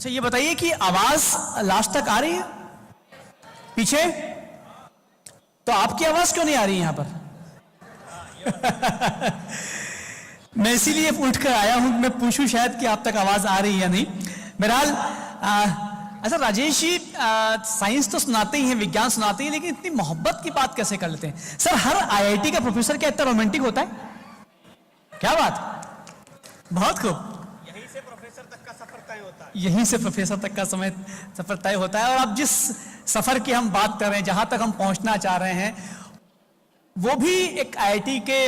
अच्छा ये बताइए कि आवाज लास्ट तक आ रही है पीछे? तो आपकी आवाज क्यों नहीं आ रही यहां पर? मैं इसीलिए उठकर आया हूं, मैं पूछूं शायद कि आप तक आवाज आ रही है या नहीं। बहरहाल अच्छा राजेश जी, साइंस तो सुनाते ही हैं, विज्ञान सुनाते ही, लेकिन इतनी मोहब्बत की बात कैसे कर लेते हैं? सर हर आईआईटी का प्रोफेसर क्या इतना रोमांटिक होता है? क्या बात, बहुत खूब। यहीं से प्रोफेसर तक का सफर तय होता है। यहीं से प्रोफेसर तक का सफर तय होता है। और अब जिस सफर की हम बात कर रहे हैं, जहां तक हम पहुंचना चाह रहे हैं, वो भी एक आईआईटी के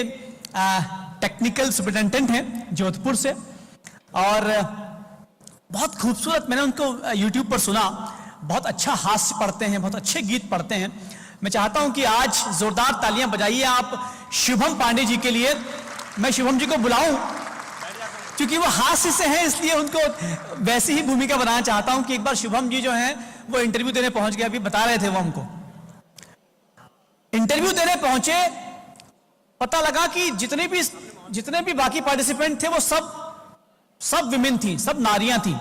टेक्निकल सुपरिटेंडेंट हैं जोधपुर से, और बहुत खूबसूरत, मैंने उनको यूट्यूब पर सुना, बहुत अच्छा हास्य पढ़ते हैं, बहुत अच्छे गीत पढ़ते हैं। मैं चाहता हूं कि आज जोरदार तालियां बजाइए आप शुभम पांडे जी के लिए। मैं शुभम जी को बुलाऊं क्योंकि वो हास्य से हैं, इसलिए उनको वैसी ही भूमिका बनाना चाहता हूं कि एक बार शुभम जी जो हैं वो इंटरव्यू देने पहुंच गए, अभी बता रहे थे वो हमको। इंटरव्यू देने पहुंचे, पता लगा कि जितने भी बाकी पार्टिसिपेंट थे वो सब विमेन थी, सब नारियां थी।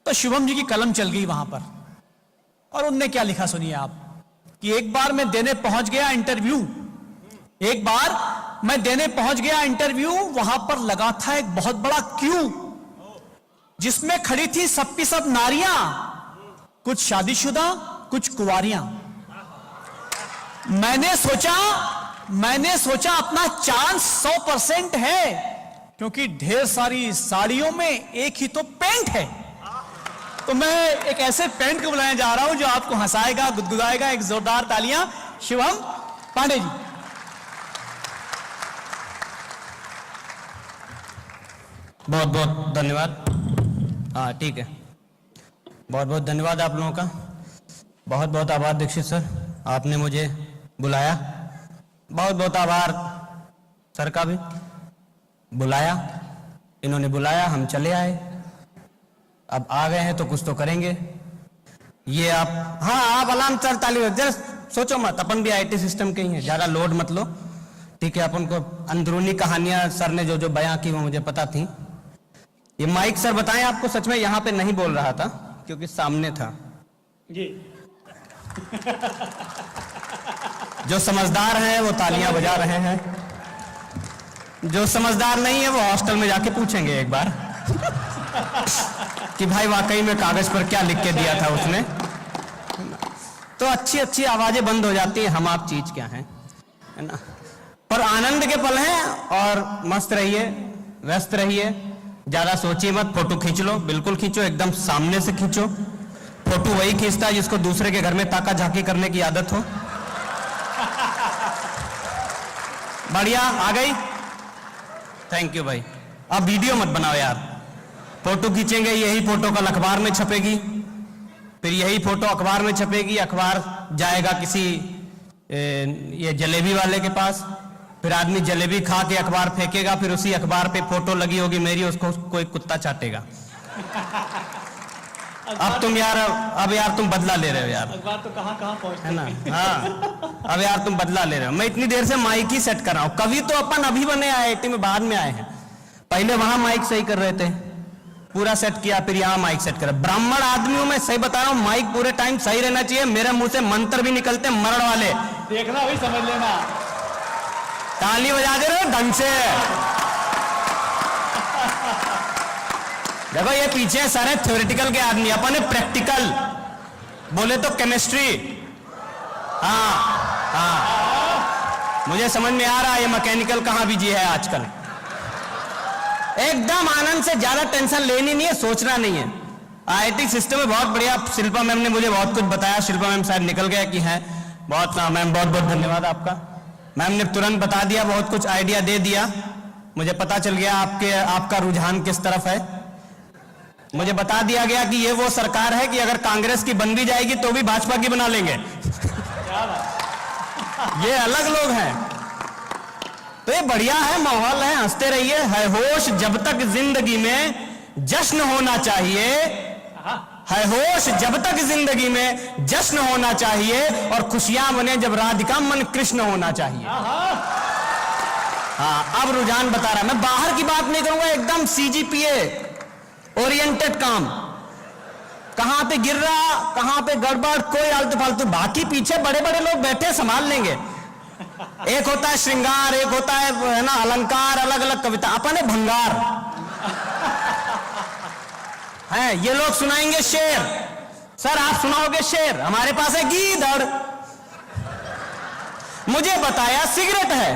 तो शुभम जी की कलम चल गई वहां पर, और उनने क्या लिखा सुनिए आप, कि एक बार मैं देने पहुंच गया इंटरव्यू, वहां पर लगा था एक बहुत बड़ा क्यू, जिसमें खड़ी थी सबकी सब नारियां, कुछ शादीशुदा कुछ कुंवारियां। मैंने सोचा अपना चांस 100% है, क्योंकि ढेर सारी साड़ियों में एक ही तो पेंट है। तो मैं एक ऐसे पेंट को बुलाने जा रहा हूं जो आपको हंसाएगा, गुदगुदाएगा। एक जोरदार तालियां शुभम पांडे जी। बहुत बहुत धन्यवाद। हाँ ठीक है, बहुत बहुत धन्यवाद आप लोगों का। बहुत बहुत आभार दीक्षित सर, आपने मुझे बुलाया। बहुत बहुत आभार सर का भी, बुलाया, इन्होंने बुलाया, हम चले आए। अब आ गए हैं तो कुछ तो करेंगे। ये आप अलार्म सर ताली जरा सोचो मत, अपन भी आईटी सिस्टम के ही हैं, ज्यादा लोड मत लो, ठीक है। अपन को अंदरूनी कहानियां सर ने जो बयां की वो मुझे पता थी। ये माइक सर बताएं आपको, सच में यहां पे नहीं बोल रहा था क्योंकि सामने था जी। जो समझदार हैं वो तालियां बजा रहे हैं, जो समझदार नहीं है वो हॉस्टल में जाके पूछेंगे एक बार कि भाई वाकई में कागज पर क्या लिख के दिया था उसने। तो अच्छी अच्छी आवाजें बंद हो जाती है, हम आप चीज क्या है ना। पर आनंद के पल हैं, और मस्त रहिए, व्यस्त रहिए, ज्यादा सोचिए मत। फोटो खींच लो, बिल्कुल खींचो, एकदम सामने से खींचो। फोटो वही खींचता है जिसको दूसरे के घर में ताका झाकी करने की आदत हो। बढ़िया, आ गई, थैंक यू भाई। अब वीडियो मत बनाओ यार, फोटो खींचेंगे, यही फोटो कल अखबार में छपेगी, फिर यही फोटो अखबार में छपेगी, अखबार जाएगा किसी ये जलेबी वाले के पास, फिर आदमी जलेबी खा के अखबार फेंकेगा, फिर उसी अखबार पे फोटो लगी होगी मेरी, उसको कोई कुत्ता चाटेगा। अब यार तुम बदला ले रहे हो यार, अखबार तो कहां पहुंचता है ना। हाँ, अब यार तुम बदला ले रहे हो। मैं इतनी देर से माइक ही सेट कर रहा हूं। कभी तो अपन अभी बने आईआईटी में, बाद में आए हैं, पहले वहां माइक सही कर रहे थे, पूरा सेट किया, फिर यहाँ माइक सेट कर। ब्राह्मण आदमियों में सही बता रहा हूँ, माइक पूरे टाइम सही रहना चाहिए। मेरे मुंह से मंत्र भी निकलते मरण वाले, देखना भी समझ लेना। ताली बजा दे रहे हो ढंग से। देखो ये पीछे सारे थ्योरेटिकल के आदमी, अपन है प्रैक्टिकल, बोले तो केमिस्ट्री। हाँ, मुझे समझ में आ रहा है ये मैकेनिकल कहाँ बिजी है आजकल। एकदम आनंद से, ज्यादा टेंशन लेनी नहीं है, सोचना नहीं है। आईआईटी सिस्टम में बहुत बढ़िया। शिल्पा मैम ने मुझे बहुत कुछ बताया, शिल्पा मैम शायद निकल गया कि है, बहुत मैम बहुत बहुत धन्यवाद आपका। मैम ने तुरंत बता दिया, बहुत कुछ आइडिया दे दिया, मुझे पता चल गया आपका रुझान किस तरफ है। मुझे बता दिया गया कि ये वो सरकार है कि अगर कांग्रेस की बन भी जाएगी तो भी भाजपा की बना लेंगे। ये अलग लोग हैं, तो ये बढ़िया है, माहौल है, हंसते रहिए। है होश जब तक जिंदगी में जश्न होना चाहिए, है होश जब तक जिंदगी में जश्न होना चाहिए, और खुशियां बने जब राधिका मन कृष्ण होना चाहिए। हाँ, अब रुझान बता रहा, मैं बाहर की बात नहीं करूंगा, एकदम सीजीपीए ओरिएंटेड काम। कहां पे गिर रहा, कहां पे गड़बड़, कोई आलतू फालतू। बाकी पीछे बड़े बड़े लोग बैठे संभाल लेंगे। एक होता है श्रृंगार, एक होता है ना अलंकार, अलग अलग कविता। अपन है भंगार है। ये लोग सुनाएंगे शेर। सर आप सुनाओगे शेर, हमारे पास है गीदड़। मुझे बताया सिगरेट है,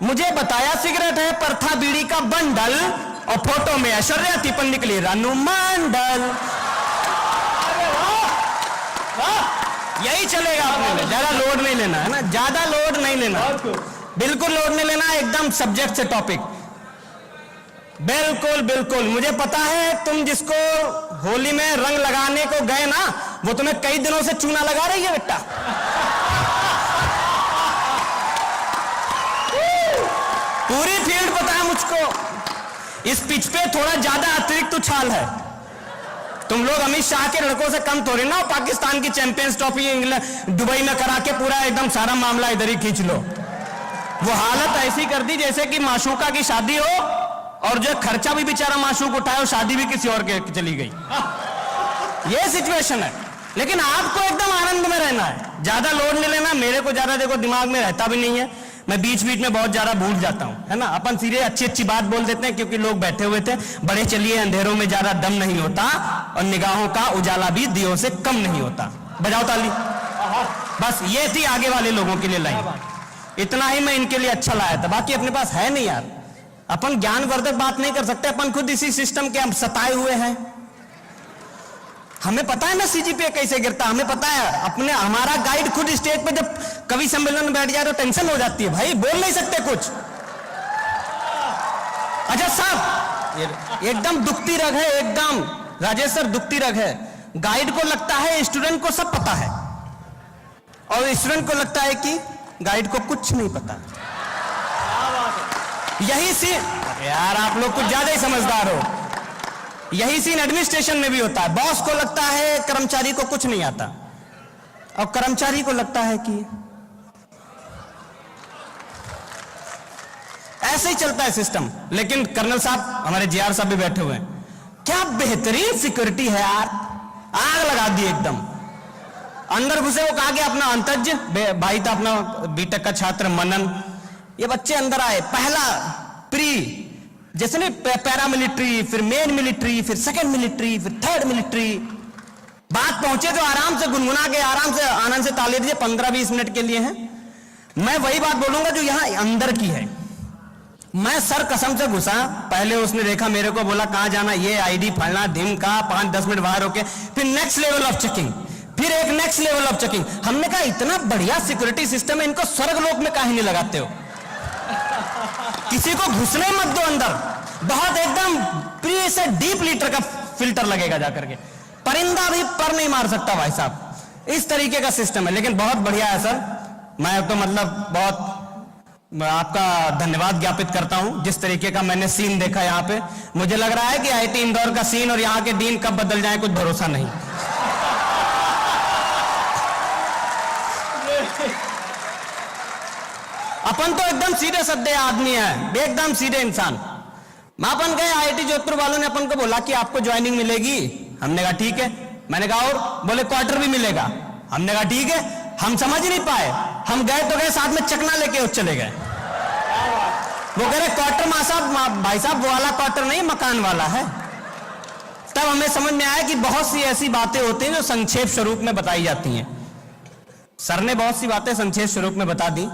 मुझे बताया सिगरेट है, पर था बीड़ी का बंडल, और फोटो में ऐश्वर्या थी पर निकली रानू मंडल। यही चलेगा अपने में, ज्यादा लोड नहीं लेना है ना, ज्यादा लोड नहीं लेना, बिल्कुल लोड नहीं लेना, एकदम सब्जेक्ट से टॉपिक। बिल्कुल बिल्कुल। मुझे पता है तुम जिसको होली में रंग लगाने को गए ना, वो तुम्हें कई दिनों से चूना लगा रही है बेटा। पूरी फील्ड पता है मुझको। इस पिच पे थोड़ा ज्यादा अतिरिक्त उछाल है। तुम लोग अमित शाह के लड़कों से कम थोड़ी ना। पाकिस्तान की चैंपियंस ट्रॉफी इंग्लैंड दुबई में करा के पूरा एकदम सारा मामला इधर ही खींच लो। वो हालत ऐसी कर दी जैसे कि माशूका की शादी हो, और जो खर्चा भी बेचारा माशूक उठाए और शादी भी किसी और के चली गई। ये सिचुएशन है। लेकिन आपको एकदम आनंद में रहना है, ज्यादा लोड नहीं लेना। मेरे को ज्यादा देखो दिमाग में रहता भी नहीं है, मैं बीच बीच में बहुत ज्यादा भूल जाता हूं, है ना। अपन सीधे अच्छी अच्छी बात बोल देते हैं क्योंकि लोग बैठे हुए थे। बड़े चलिए अंधेरों में ज्यादा दम नहीं होता, और निगाहों का उजाला भी दियों से कम नहीं होता। बजाओ ताली। बस ये थी आगे वाले लोगों के लिए लाइन। इतना ही मैं इनके लिए अच्छा लाया था, बाकी अपने पास है नहीं यार। अपन ज्ञानवर्धक बात नहीं कर सकते, अपन खुद इसी सिस्टम के हम सताए हुए हैं। हमें पता है ना सीजीपीए कैसे गिरता, हमें पता है। अपने हमारा गाइड खुद स्टेज पे जब कवि सम्मेलन में बैठ जाए तो टेंशन हो जाती है, भाई बोल नहीं सकते कुछ। अच्छा साहब एकदम दुखती रग है, एकदम राजेश सर दुखती रग है। गाइड को लगता है स्टूडेंट को सब पता है, और स्टूडेंट को लगता है कि गाइड को कुछ नहीं पता। यही सीन यार, आप लोग कुछ ज्यादा ही समझदार हो। यही सीन एडमिनिस्ट्रेशन में भी होता है। बॉस को लगता है कर्मचारी को कुछ नहीं आता, और कर्मचारी को लगता है कि ऐसे ही चलता है सिस्टम। लेकिन कर्नल साहब हमारे जीआर साहब भी बैठे हुए हैं, क्या बेहतरीन सिक्योरिटी है यार, आग लगा दी एकदम। अंदर घुसे वो कहा गया अपना अंतज भाई था, अपना बीटेक का छात्र मनन। ये बच्चे अंदर आए, पहला प्री जैसे नहीं पैरामिलिट्री, फिर मेन मिलिट्री, फिर सेकंड मिलिट्री, फिर थर्ड मिलिट्री। बात पहुंचे तो आराम से गुनगुना के आराम से आनंद से ताली दीजिए। 15-20 मिनट के लिए है। मैं वही बात बोलूंगा जो यहां अंदर की है। मैं सर कसम से घुसा, पहले उसने देखा मेरे को, बोला कहां जाना, ये आईडी फलना ढिम का, 5-10 मिनट बाहर होके, फिर नेक्स्ट लेवल ऑफ चेकिंग, फिर एक नेक्स्ट लेवल ऑफ चेकिंग। हमने कहा इतना बढ़िया सिक्योरिटी सिस्टम है, इनको स्वर्गलोक में काहे नहीं लगाते हो? किसी को घुसने मत दो अंदर, बहुत एकदम प्री से डीप लीटर का फिल्टर लगेगा जाकर के, परिंदा भी पर नहीं मार सकता भाई साहब। इस तरीके का सिस्टम है, लेकिन बहुत बढ़िया है सर। मैं तो मतलब बहुत आपका धन्यवाद ज्ञापित करता हूं। जिस तरीके का मैंने सीन देखा यहाँ पे, मुझे लग रहा है कि आईटी इंदौर का सीन और यहाँ के डीन कब बदल जाए कुछ भरोसा नहीं। अपन तो एकदम सीधे साधे आदमी है, एकदम सीधे इंसान। अपन गए आईटी जोधपुर वालों ने अपन को बोला कि आपको ज्वाइनिंग मिलेगी। हमने कहा ठीक है। मैंने कहा और? बोले क्वार्टर भी मिलेगा। हमने कहा ठीक है। हम समझ नहीं पाए, हम गए तो गए, साथ में चकना लेके चले गए। वो कह रहे क्वार्टर भाई साहब वो वाला क्वार्टर नहीं, मकान वाला है। तब हमें समझ में आया कि बहुत सी ऐसी बातें होती हैं जो संक्षेप स्वरूप में बताई जाती हैं। सर ने बहुत सी बातें संक्षेप स्वरूप में बता दी।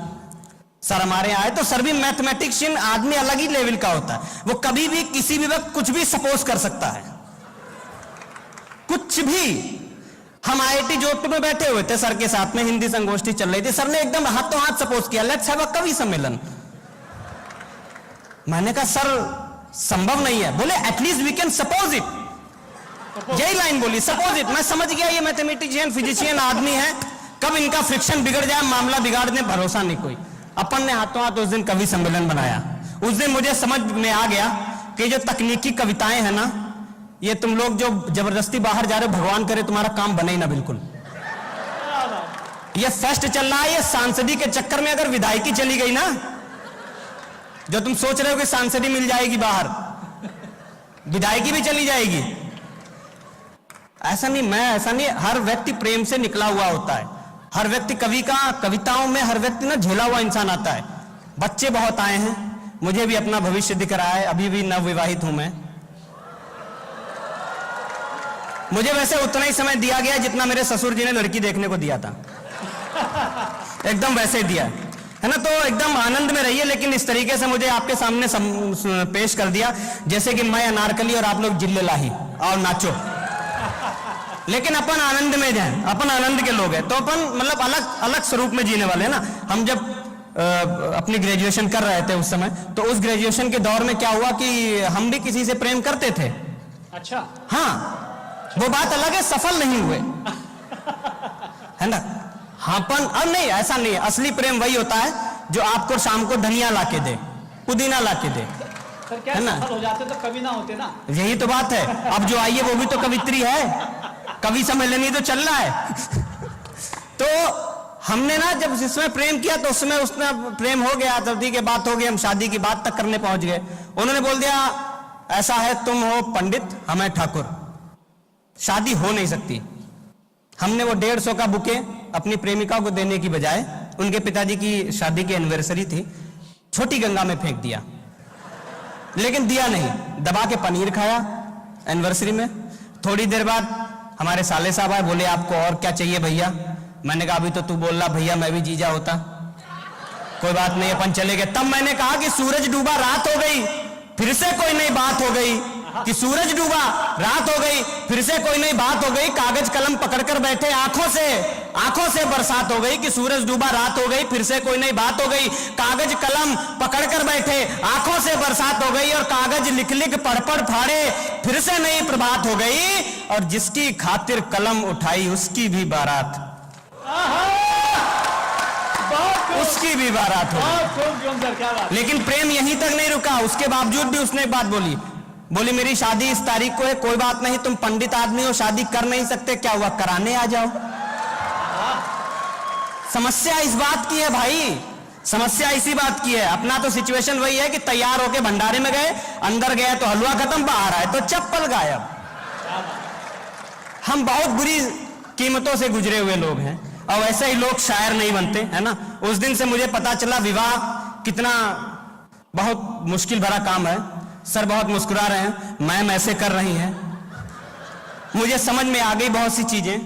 सर हमारे यहाँ आए तो सर भी मैथमेटिशियन आदमी अलग ही लेवल का होता है। वो कभी भी किसी भी वक्त कुछ भी सपोज कर सकता है, कुछ भी। हम आईआईटी जोधपुर में बैठे हुए थे सर के साथ में, हिंदी संगोष्ठी चल रही थी। सर ने एकदम हाथों हाथ सपोज किया, लेट्स हैव अ कवि सम्मेलन। मैंने कहा सर संभव नहीं है। बोले at least we can suppose it. यही लाइन बोली, सपोज इट। मैं समझ गया ये मैथमेटिशियन फिजिशियन आदमी है, कब इनका फ्रिक्शन बिगड़ जाए, मामला बिगाड़ दे, भरोसा नहीं कोई। अपन ने हाथों हाथ उस दिन कवि सम्मेलन बनाया। उस दिन मुझे समझ में आ गया कि जो तकनीकी कविताएं हैं ना, ये तुम लोग जो जबरदस्ती बाहर जा रहे हो, भगवान करे तुम्हारा काम बने ही ना बिल्कुल। ये फेस्ट चल रहा है, ये सांसदी के चक्कर में अगर विधायकी चली गई ना, जो तुम सोच रहे हो कि सांसदी मिल जाएगी बाहर, विधायकी भी चली जाएगी। ऐसा नहीं, मैं ऐसा नहीं, हर व्यक्ति प्रेम से निकला हुआ होता है। हर व्यक्ति कविताओं में हर व्यक्ति ना झेला हुआ इंसान आता है। बच्चे बहुत आए हैं, मुझे भी अपना भविष्य दिख रहा है, अभी भी नवविवाहित हूं मैं। मुझे वैसे उतना ही समय दिया गया जितना मेरे ससुर जी ने लड़की देखने को दिया था, एकदम वैसे ही दिया है ना। तो एकदम आनंद में रहिए, लेकिन इस तरीके से मुझे आपके सामने पेश कर दिया जैसे कि मैं अनारकली और आप लोग जिल्ले लाही और नाचो। लेकिन अपन आनंद में जाए, अपन आनंद के लोग हैं, तो अपन मतलब अलग अलग स्वरूप में जीने वाले हैं ना। हम जब अपनी ग्रेजुएशन कर रहे थे उस समय, तो उस ग्रेजुएशन के दौर में क्या हुआ कि हम भी किसी से प्रेम करते थे। अच्छा। हाँ, वो बात अलग है, सफल नहीं हुए है ना। हाँ, अब नहीं, ऐसा नहीं है। असली प्रेम वही होता है जो आपको शाम को धनिया लाके दे, पुदीना लाके दे, सर क्या है ना। सफल हो जाते तो कवि ना होते ना। यही तो बात है। अब जो आई है वो भी तो कवित्री है, कवि सम्मेलन तो चल रहा है। तो हमने ना जब जिसमें प्रेम किया तो उसमें प्रेम हो गया, शादी की बात हो गई, हम शादी की बात तक करने पहुंच गए। उन्होंने बोल दिया ऐसा है, तुम हो पंडित, हम हैं ठाकुर, शादी हो नहीं सकती। हमने वो 150 का बुके अपनी प्रेमिका को देने की बजाय, उनके पिताजी की शादी की एनिवर्सरी थी, छोटी गंगा में फेंक दिया। लेकिन दिया नहीं, दबा के पनीर खाया एनिवर्सरी में। थोड़ी देर बाद हमारे साले साहब आए, बोले आपको और क्या चाहिए भैया। मैंने कहा अभी तो तू बोल रहा भैया, मैं भी जीजा होता। कोई बात नहीं, अपन चले गए। तब मैंने कहा कि सूरज डूबा, रात हो गई, फिर से कोई नई बात हो गई कि सूरज डूबा, रात हो गई, फिर से कोई नई बात हो गई। कागज कलम पकड़कर बैठे, आंखों से बरसात हो गई कि सूरज डूबा, रात हो गई, फिर से कोई नई बात हो गई। कागज कलम पकड़कर बैठे, आंखों से बरसात हो गई, और कागज लिख लिख पढ़ पढ़ फाड़े, फिर से नई प्रभात हो गई। और जिसकी खातिर कलम उठाई उसकी भी बारात, उसकी भी बारात हो गई। लेकिन प्रेम यहीं तक नहीं रुका, उसके बावजूद भी उसने एक बात बोली मेरी शादी इस तारीख को है, कोई बात नहीं, तुम पंडित आदमी हो, शादी कर नहीं सकते, क्या हुआ, कराने आ जाओ। समस्या इस बात की है भाई, समस्या इसी बात की है। अपना तो सिचुएशन वही है कि तैयार होके भंडारे में गए, अंदर गए तो हलवा खत्म, बाहर आए तो चप्पल गायब। हम बहुत बुरी कीमतों से गुजरे हुए लोग हैं, और वैसे ही लोग शायर नहीं बनते, है ना। उस दिन से मुझे पता चला विवाह कितना बहुत मुश्किल भरा काम है। सर बहुत मुस्कुरा रहे हैं, मैम ऐसे कर रही हैं। मुझे समझ में आ गई बहुत सी चीजें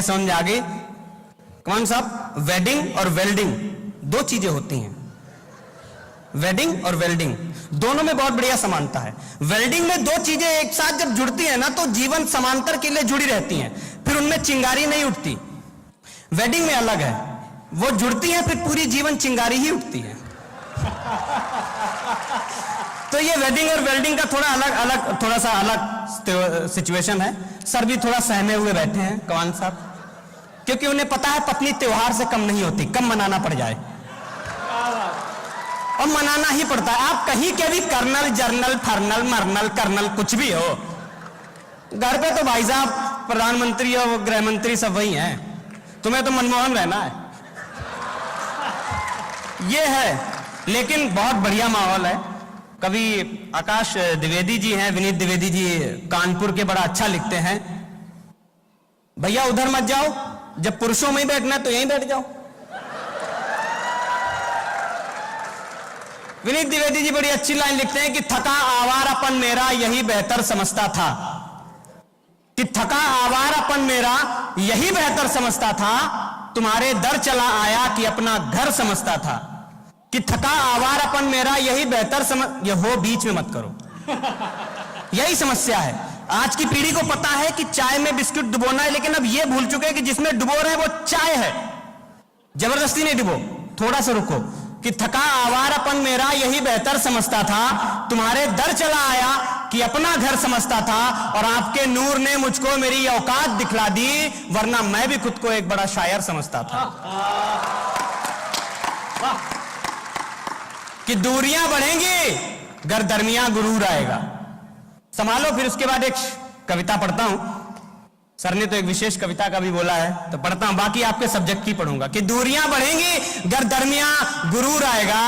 समझ में आ गई। कौन साहब, वेडिंग और वेल्डिंग दो चीजें होती हैं। वेडिंग और वेल्डिंग दोनों में बहुत बढ़िया समानता है। वेल्डिंग में दो चीजें एक साथ जब जुड़ती है ना, तो जीवन समांतर के लिए जुड़ी रहती हैं, फिर उनमें चिंगारी नहीं उठती। वेडिंग में अलग है, वो जुड़ती है फिर पूरी जीवन चिंगारी ही उठती है। तो ये वेडिंग और वेल्डिंग का थोड़ा सा अलग सिचुएशन है। सर भी थोड़ा सहमे हुए बैठे हैं कमान साहब, क्योंकि उन्हें पता है पत्नी त्योहार से कम नहीं होती, कम मनाना पड़ जाए, और मनाना ही पड़ता है। आप कहीं के भी कर्नल, जर्नल, फर्नल, मर्नल, कर्नल कुछ भी हो, घर पे तो भाई साहब प्रधानमंत्री और गृह मंत्री सब वही हैं, तुम्हें तो मनमोहन रहना है, ये है। लेकिन बहुत बढ़िया माहौल है। कवि आकाश द्विवेदी जी हैं, विनीत द्विवेदी जी कानपुर के, बड़ा अच्छा लिखते हैं। भैया उधर मत जाओ, जब पुरुषों में ही बैठना है तो यहीं बैठ जाओ। विनीत द्विवेदी जी बड़ी अच्छी लाइन लिखते हैं कि थका आवारापन मेरा यही बेहतर समझता था, कि थका आवारापन मेरा यही बेहतर समझता था, तुम्हारे दर चला आया कि अपना घर समझता था। कि थका आवारापन मेरा यही बेहतर ये हो बीच में मत करो। यही समस्या है। आज की पीढ़ी को पता है कि चाय में बिस्कुट डुबोना है, लेकिन अब ये भूल चुके हैं कि जिसमें डुबो रहे हैं वो चाय है। जबरदस्ती नहीं डुबो, थोड़ा सा रुको। कि थका आवारापन मेरा यही बेहतर समझता था, तुम्हारे दर चला आया कि अपना घर समझता था, और आपके नूर ने मुझको मेरी औकात दिखला दी, वरना मैं भी खुद को एक बड़ा शायर समझता था। कि दूरियां बढ़ेंगी गर दरमियां गुरूर आएगा। संभालो। फिर उसके बाद एक कविता पढ़ता हूं, सर ने तो एक विशेष कविता का भी बोला है, तो पढ़ता हूं, बाकी आपके सब्जेक्ट की पढ़ूंगा। कि दूरियां बढ़ेंगी गर दरमियां गुरूर आएगा,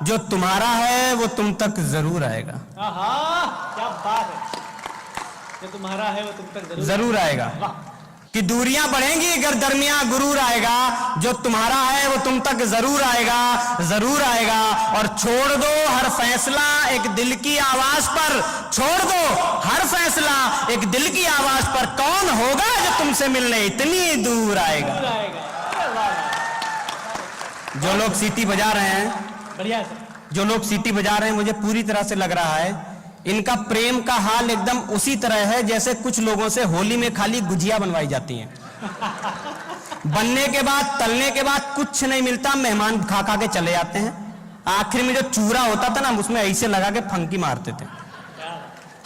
जो तुम्हारा है वो तुम तक जरूर आएगा। क्या बात है। जो तुम्हारा है वो तुम तक जरूर आएगा। कि दूरियां बढ़ेंगी अगर दरमियां गुरूर आएगा, जो तुम्हारा है वो तुम तक जरूर आएगा, जरूर आएगा। और छोड़ दो हर फैसला एक दिल की आवाज पर, छोड़ दो हर फैसला एक दिल की आवाज पर, कौन होगा जो तुमसे मिलने इतनी दूर आएगा। जो लोग सीटी बजा रहे हैं, बढ़िया सर, जो लोग सीटी बजा रहे हैं, मुझे पूरी तरह से लग रहा है इनका प्रेम का हाल एकदम उसी तरह है जैसे कुछ लोगों से होली में खाली गुजिया बनवाई जाती हैं। बनने के बाद, तलने के बाद कुछ नहीं मिलता, मेहमान खा खा के चले जाते हैं। आखिर में जो चूरा होता था ना, उसमें ऐसे लगा के फंकी मारते थे।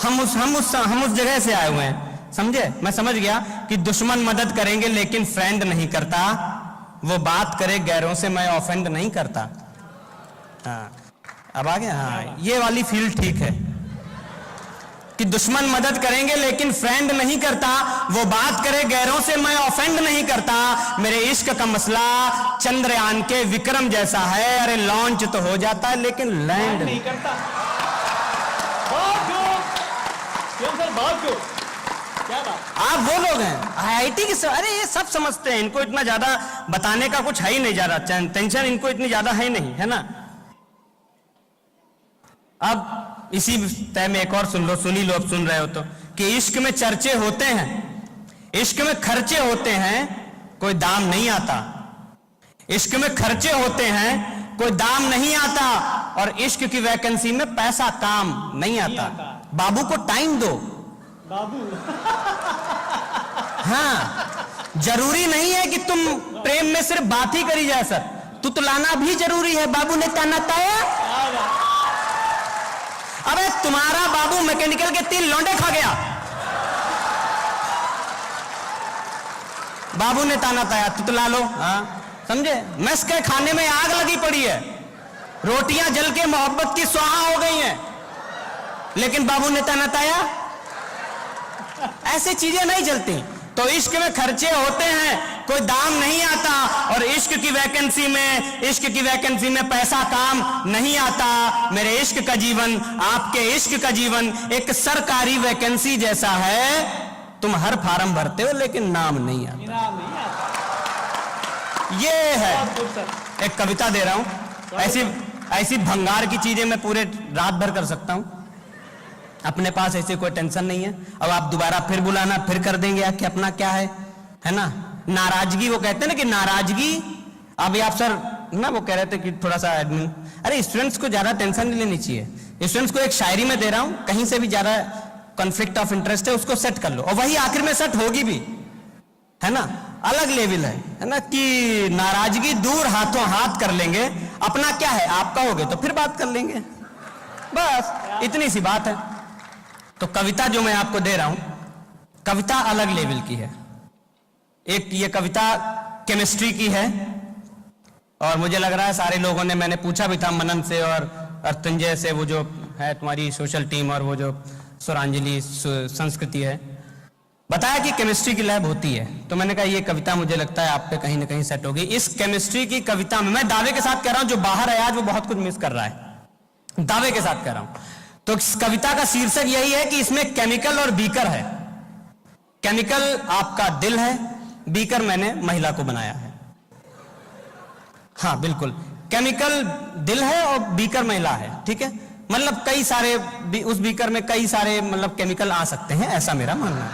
हम उस जगह से आए हुए हैं, समझे। मैं समझ गया कि दुश्मन मदद करेंगे लेकिन फ्रेंड नहीं करता, वो बात करे गैरों से मैं ऑफेंड नहीं करता। हाँ, अब आ गया। हाँ, ये वाली फील ठीक है कि दुश्मन मदद करेंगे लेकिन फ्रेंड नहीं करता, वो बात करे गैरों से मैं ऑफेंड नहीं करता। मेरे इश्क का मसला चंद्रयान के विक्रम जैसा है, अरे लॉन्च तो हो जाता है लेकिन लैंड नहीं करता। क्या बात। आप वो लोग हैं आईआईटी के, अरे ये सब समझते हैं, इनको इतना ज्यादा बताने का कुछ है ही नहीं, ज्यादा टेंशन इनको इतनी ज्यादा है नहीं, है ना। अब इसी तय में एक और सुन लो, सुनी लो, अब सुन रहे हो तो, कि इश्क में चर्चे होते हैं, इश्क में खर्चे होते हैं, कोई दाम नहीं आता। इश्क में खर्चे होते हैं, कोई दाम नहीं आता। और इश्क की वैकेंसी में पैसा काम नहीं आता। बाबू को टाइम दो बाबू। हाँ, जरूरी नहीं है कि तुम प्रेम में सिर्फ बात ही करी जाए सर, तुतलाना भी जरूरी है। बाबू ने ताना ताया, अबे तुम्हारा बाबू मैकेनिकल के 3 लौंडे खा गया, बाबू ने ताना ताया, तुतला लो। हाँ, समझे। मेस के खाने में आग लगी पड़ी है, रोटियां जल के मोहब्बत की सुहा हो गई हैं, लेकिन बाबू ने ताना ताया। ऐसी चीजें नहीं चलती। तो इश्क में खर्चे होते हैं, कोई दाम नहीं आता। और इश्क की वैकेंसी में पैसा काम नहीं आता। मेरे इश्क का जीवन, आपके इश्क का जीवन एक सरकारी वैकेंसी जैसा है। तुम हर फार्म भरते हो लेकिन नाम नहीं आता। ये है। एक कविता दे रहा हूं, ऐसी भंगार की चीजें मैं पूरे रात भर कर सकता हूं। अपने पास ऐसे कोई टेंशन नहीं है। अब आप दोबारा फिर बुलाना, फिर कर देंगे कि अपना क्या है ना। नाराजगी, वो कहते हैं ना कि नाराजगी, अभी आप सर ना वो कह रहे थे कि थोड़ा सा एडमिन, अरे स्टूडेंट्स को ज्यादा टेंशन नहीं लेनी चाहिए। स्टूडेंट्स को एक शायरी में दे रहा हूं, कहीं से भी ज्यादा कॉन्फ्लिक्ट ऑफ इंटरेस्ट है उसको सेट कर लो, और वही आखिर में सेट होगी भी, है ना। अलग लेवल है ना, कि नाराजगी दूर हाथों हाथ कर लेंगे, अपना क्या है आपका होगे तो फिर बात कर लेंगे, बस इतनी सी बात है। तो कविता जो मैं आपको दे रहा हूं, कविता अलग लेवल की है। एक ये कविता केमिस्ट्री की है, और मुझे लग रहा है सारे लोगों ने, मैंने पूछा भी था मनन से और अर्तुंजय से, वो जो है तुम्हारी सोशल टीम, और वो जो सुरांजलि संस्कृति है, बताया कि केमिस्ट्री की लैब होती है। तो मैंने कहा ये कविता मुझे लगता है आप पे कहीं ना कहीं सेट होगी। इस केमिस्ट्री की कविता में मैं दावे के साथ कह रहा हूं, जो बाहर है आज वो बहुत कुछ मिस कर रहा है, दावे के साथ कह रहा हूं। तो इस कविता का शीर्षक यही है कि इसमें केमिकल और बीकर है। केमिकल आपका दिल है, बीकर मैंने महिला को बनाया है। हाँ बिल्कुल, केमिकल दिल है और बीकर महिला है, ठीक है। मतलब कई सारे उस बीकर में कई सारे मतलब केमिकल आ सकते हैं, ऐसा मेरा मानना है।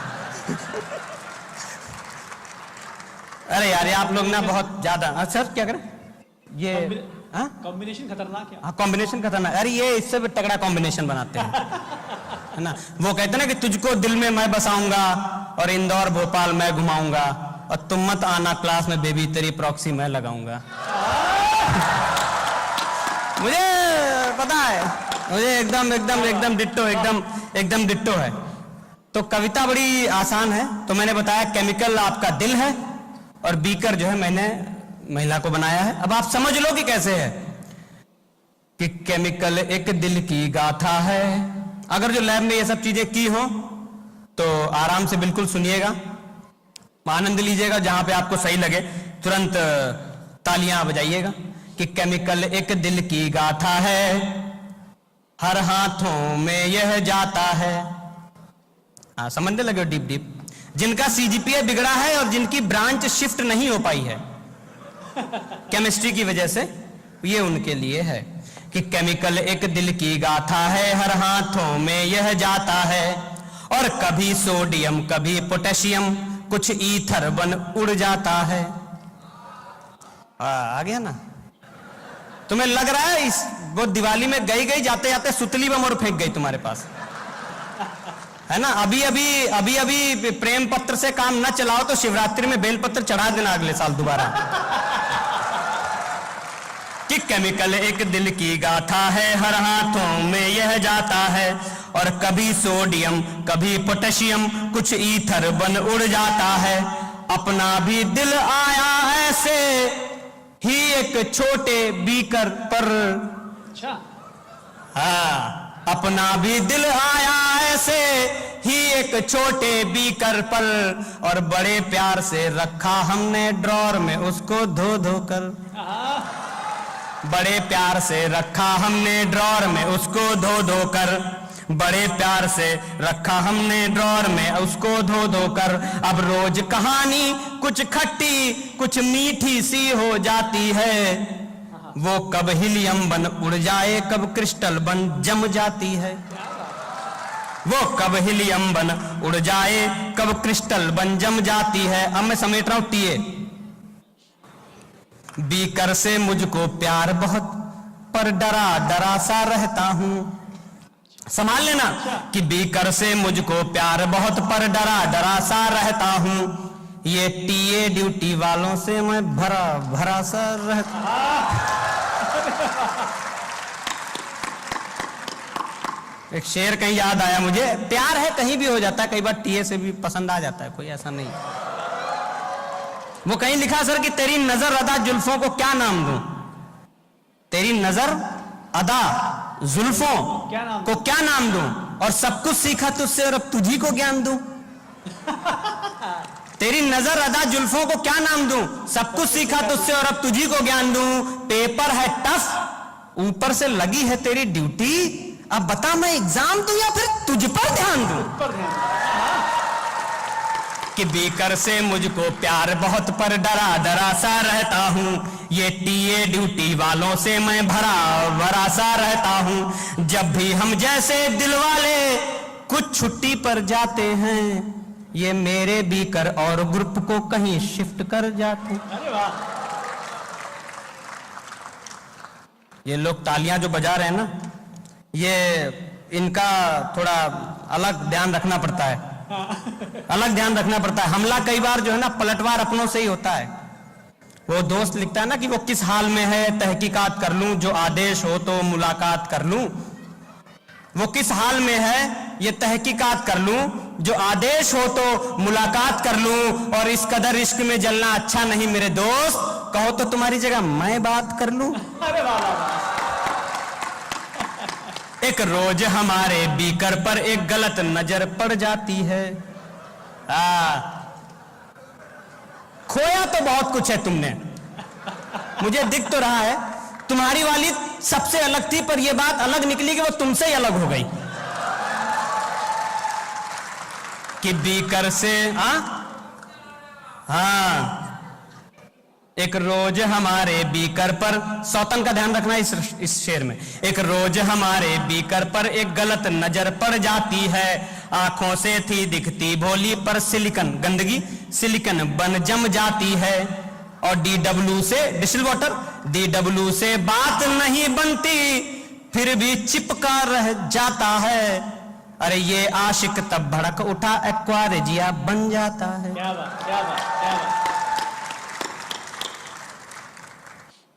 अरे यार ये आप लोग ना बहुत ज्यादा, सर क्या करें ये कॉम्बिनेशन खतरनाक है। हाँ कॉम्बिनेशन खतरनाक, अरे ये इससे भी तगड़ा कॉम्बिनेशन बनाते हैं, है ना। वो कहते हैं ना कि तुझको दिल में मैं बसाऊंगा और इंदौर भोपाल मैं घुमाऊंगा, और तुम मत आना क्लास में बेबी तेरी प्रॉक्सी मैं लगाऊंगा। मुझे पता है, मुझे एकदम डिट्टो है। तो कविता बड़ी आसान है। तो मैंने बताया केमिकल आपका दिल है और बीकर जो है मैंने महिला को बनाया है। अब आप समझ लो कि कैसे है, कि केमिकल एक दिल की गाथा है। अगर जो लैब में ये सब चीजें की हो तो आराम से बिल्कुल सुनिएगा, आनंद लीजिएगा, जहां पे आपको सही लगे तुरंत तालियां बजाइएगा। कि केमिकल एक दिल की गाथा है, हर हाथों में यह जाता है, हाँ, समझने लगे हो डीप डीप। जिनका सीजीपीए बिगड़ा है और जिनकी ब्रांच शिफ्ट नहीं हो पाई है केमिस्ट्री की वजह से, ये उनके लिए है कि केमिकल एक दिल की गाथा है, हर हाथों में यह जाता है, और कभी सोडियम कभी पोटेशियम, कुछ ईथर बन उड़ जाता है। आ गया ना? तुम्हें लग रहा है इस वो दिवाली में गई जाते जाते सुतली बम और फेंक गई तुम्हारे पास, है ना? अभी अभी प्रेम पत्र से काम न चलाओ तो शिवरात्रि में बेलपत्र चढ़ा देना अगले साल दोबारा। कि केमिकल एक दिल की गाथा है, हर हाथों में यह जाता है, और कभी सोडियम कभी पोटेशियम, कुछ ईथर बन उड़ जाता है। अपना भी दिल आया ऐसे ही एक छोटे बीकर पर, अच्छा, हाँ, अपना भी दिल आया ऐसे ही एक छोटे बीकर पर, और बड़े प्यार से रखा हमने ड्रॉर में उसको धो धो कर। बड़े प्यार से रखा हमने ड्रॉर में उसको धो धो कर, बड़े प्यार से रखा हमने ड्रॉर में उसको धो धो कर। अब रोज कहानी कुछ खट्टी कुछ मीठी सी हो जाती है, वो कब हीलियम बन उड़ जाए, कब क्रिस्टल बन जम जाती है। वो कब हीलियम बन उड़ जाए, कब क्रिस्टल बन जम जाती है। अब मैं समेट रहा हूं टीए। बीकर से मुझको प्यार बहुत, पर डरा डरा सा रहता हूं। संभाल लेना कि बीकर से मुझको प्यार बहुत, पर डरा डरा सा रहता हूं। ये टीए ड्यूटी वालों से मैं भरा भरा सा रहता। एक शेर कहीं याद आया मुझे, प्यार है कहीं भी हो जाता है, कई बार टीए से भी पसंद आ जाता है, कोई ऐसा नहीं। वो कहीं लिखा सर कि तेरी नजर अदा जुल्फों को क्या नाम दूं, तेरी नजर अदा जुल्फों को क्या नाम दूं, और सब कुछ सीखा तुझसे और अब तुझी को ज्ञान दूं। तेरी नजर अदा जुल्फों को क्या नाम दूं, सब कुछ सीखा तुझसे और अब तुझी को ज्ञान दूं। पेपर है टफ, ऊपर से लगी है तेरी ड्यूटी, अब बता मैं एग्जाम दूं या फिर तुझ पर ध्यान दूं। कि बीकर से मुझको प्यार बहुत, पर डरा डरा सा रहता हूं। ये टीए ड्यूटी वालों से मैं भरा भरा सा रहता हूं। जब भी हम जैसे दिल वाले कुछ छुट्टी पर जाते हैं, ये मेरे बीकर और ग्रुप को कहीं शिफ्ट कर जाते। अरे वाह, ये लोग तालियां जो बजा रहे हैं ना, ये इनका थोड़ा अलग ध्यान रखना पड़ता है, अलग ध्यान रखना पड़ता है। हमला कई बार जो है ना पलटवार अपनों से ही होता है। वो दोस्त लिखता है ना कि वो किस हाल में है तहकीकात कर लूं, जो आदेश हो तो मुलाकात कर लूं। वो किस हाल में है ये तहकीकात कर लूं, जो आदेश हो तो मुलाकात कर लूं। और इस कदर इश्क में जलना अच्छा नहीं मेरे दोस्त, कहो तो तुम्हारी जगह मैं बात कर लूं। अरे वाह, एक रोज हमारे बीकर पर एक गलत नजर पड़ जाती है। खोया तो बहुत कुछ है तुमने, मुझे दिख तो रहा है। तुम्हारी वाली सबसे अलग थी, पर यह बात अलग निकली कि वो तुमसे ही अलग हो गई। कि बीकर से हाँ, एक रोज हमारे बीकर पर, सौतन का ध्यान रखना इस शेर में। एक रोज हमारे बीकर पर एक गलत नजर पड़ जाती है। आंखों से थी दिखती भोली, पर सिलिकन गंदगी सिलिकन बन जम जाती है। और डीडब्ल्यू से डिस्टिल वाटर, डीडब्ल्यू से बात नहीं बनती, फिर भी चिपका रह जाता है। अरे ये आशिक तब भड़क उठा, एक्वारेजिया बन जाता है। क्या बात, क्या बात, क्या बात।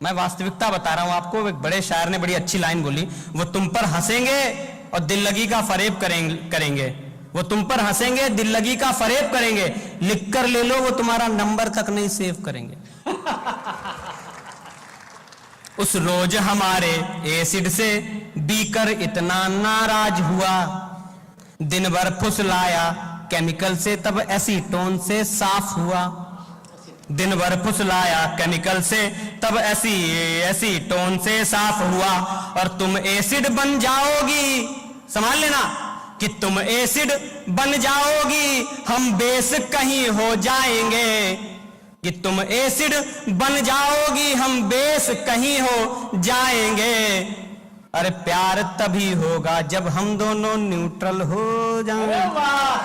मैं वास्तविकता बता रहा हूं आपको। एक बड़े शायर ने बड़ी अच्छी लाइन बोली, वो तुम पर हंसेंगे और दिल लगी का फरेब करेंगे। वो तुम पर हंसेंगे, दिल लगी का फरेब करेंगे, लिख कर ले लो वो तुम्हारा नंबर तक नहीं सेव करेंगे। उस रोज हमारे एसिड से बीकर इतना नाराज हुआ, दिन भर फुसलाया केमिकल से, तब एसीटोन से साफ हुआ। दिन भर फुसलाया केमिकल से, तब एसीटोन से साफ हुआ। और तुम एसिड बन जाओगी, संभाल लेना, कि तुम एसिड बन जाओगी हम बेस कहीं हो जाएंगे, कि तुम एसिड बन जाओगी हम बेस कहीं हो जाएंगे। अरे प्यार तभी होगा जब हम दोनों न्यूट्रल हो जाएंगे। अरे वाह,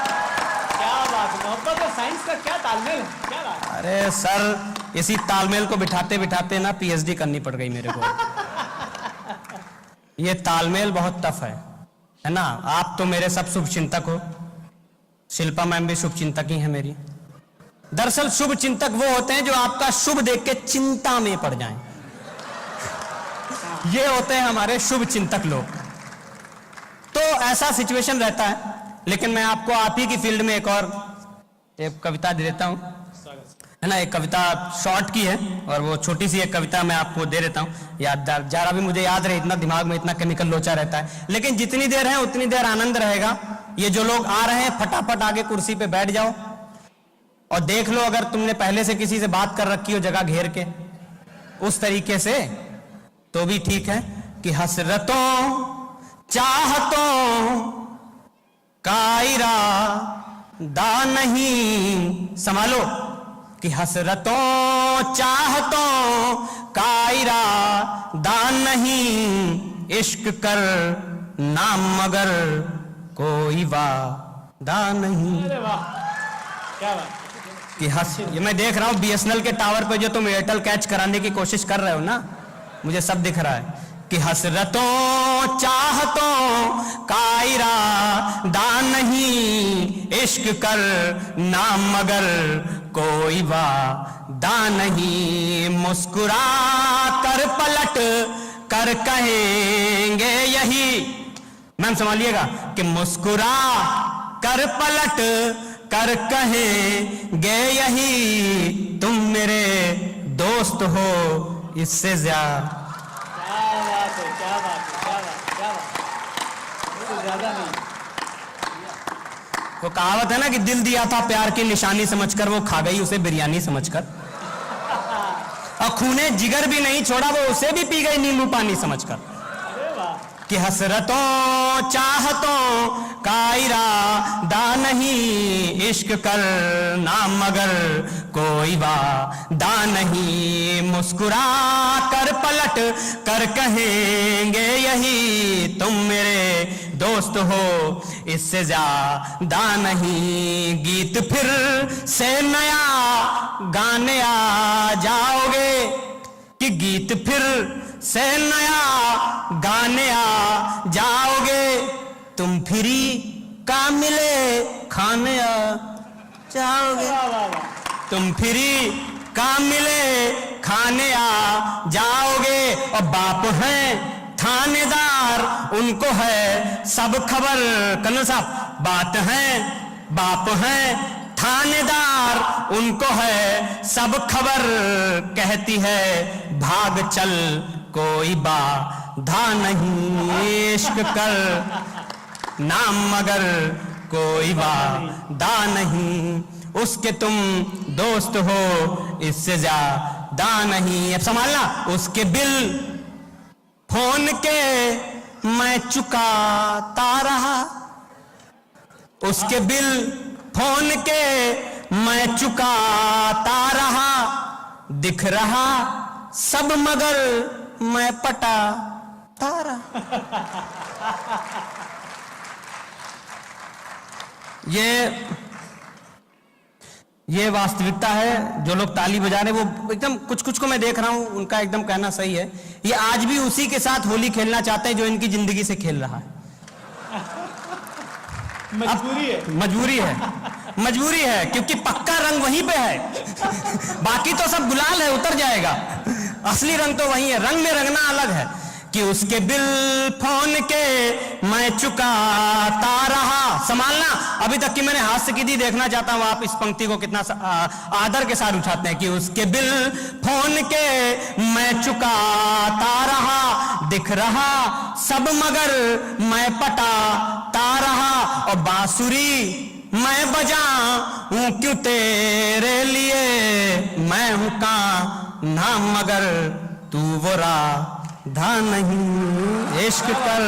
क्या बात है, मोहब्बत और साइंस का क्या तालमेल, क्या बात। अरे सर, इसी तालमेल को बिठाते बिठाते ना पीएचडी करनी पड़ गई मेरे को। ये तालमेल बहुत टफ है ना। आप तो मेरे सब शुभ चिंतक हो, शिल्पा मैम भी शुभ चिंतक ही है मेरी। दरअसल शुभ चिंतक वो होते हैं जो आपका शुभ देख के चिंता में पड़ जाएं। ये होते हैं हमारे शुभ चिंतक लोग। तो ऐसा सिचुएशन रहता है। लेकिन मैं आपको आप ही की फील्ड में एक और एक कविता दे देता हूं, है ना। एक कविता शॉर्ट की है और वो छोटी सी एक कविता मैं आपको दे देता हूं। याददार जरा भी मुझे याद रहे, इतना दिमाग में इतना केमिकल लोचा रहता है, लेकिन जितनी देर है उतनी देर आनंद रहेगा। ये जो लोग आ रहे हैं फटाफट आगे कुर्सी पे बैठ जाओ और देख लो, अगर तुमने पहले से किसी से बात कर रखी हो जगह घेर के उस तरीके से तो भी ठीक है। कि हसरतों चाहतों का इरादा नहीं, संभालो। कि हसरतों चाहतों का इरादा नहीं, इश्क कर नाम मगर कोई वादा नहीं। अरे वाह, क्या बात। कि ये मैं देख रहा हूं बीएसएनएल के टावर पे जो तुम एयरटेल कैच कराने की कोशिश कर रहे हो ना, मुझे सब दिख रहा है। कि हसरतों चाहतों का इरादा नहीं, इश्क कर नाम मगर कोई वादा नहीं। मुस्कुरा कर पलट कर कहेंगे यही, मैम संभालिएगा। कि मुस्कुरा कर पलट कर कहेंगे यही, तुम मेरे दोस्त हो इससे ज्यादा। क्या बात है, क्या बात है, क्या बात, क्या बात। इससे ज्यादा नहीं। वो कहावत है ना कि दिल दिया था प्यार की निशानी समझकर, वो खा गई उसे बिरयानी समझकर। और खूने जिगर भी नहीं छोड़ा, वो उसे भी पी गई नींबू पानी समझकर। अरे वाह। कि हसरतों चाहतों का इरादा नहीं, इश्क कर नाम मगर कोई वादा नहीं। मुस्कुरा कर पलट कर कहेंगे यही, तुम मेरे दोस्त हो इससे ज्यादा नहीं। गीत फिर से नया गाने आ जाओगे, कि गीत फिर से नया गाने आ जाओगे, तुम फ्री का मिले खाने आ जाओगे। वाह वाह वाह। तुम फ्री का मिले खाने आ जाओगे। और बाप हैं थानेदार उनको है सब खबर, कन्नड़ साहब बात है, बाप हैं थानेदार उनको है सब खबर, कहती है भाग चल कोई बाधा नहीं, इश्क कर नाम मगर कोई वादा नहीं, उसके तुम दोस्त हो इससे ज्यादा नहीं। अब संभालना। उसके बिल फोन के मैं चुकाता रहा, उसके बिल फोन के मैं चुकाता रहा, दिख रहा सब मगर मैं पटाता रहा। ये वास्तविकता है। जो लोग ताली बजा रहे हैं वो एकदम कुछ कुछ को मैं देख रहा हूं, उनका एकदम कहना सही है। ये आज भी उसी के साथ होली खेलना चाहते हैं जो इनकी जिंदगी से खेल रहा है। मजबूरी है, मजबूरी है, मजबूरी है, क्योंकि पक्का रंग वहीं पे है। बाकी तो सब गुलाल है, उतर जाएगा। असली रंग तो वही है, रंग में रंगना अलग है। कि उसके बिल फोन के मैं चुकाता रहा। संभालना। अभी तक की मैंने हास्य की थी, देखना चाहता हूं आप इस पंक्ति को कितना आदर के साथ उठाते हैं। कि उसके बिल फोन के मैं चुकाता रहा, दिख रहा सब मगर मैं पटाता रहा। और बांसुरी मैं बजाऊं क्यों तेरे लिए, मैं हूं का नाम मगर तू वो राधा नहीं, इश्क कर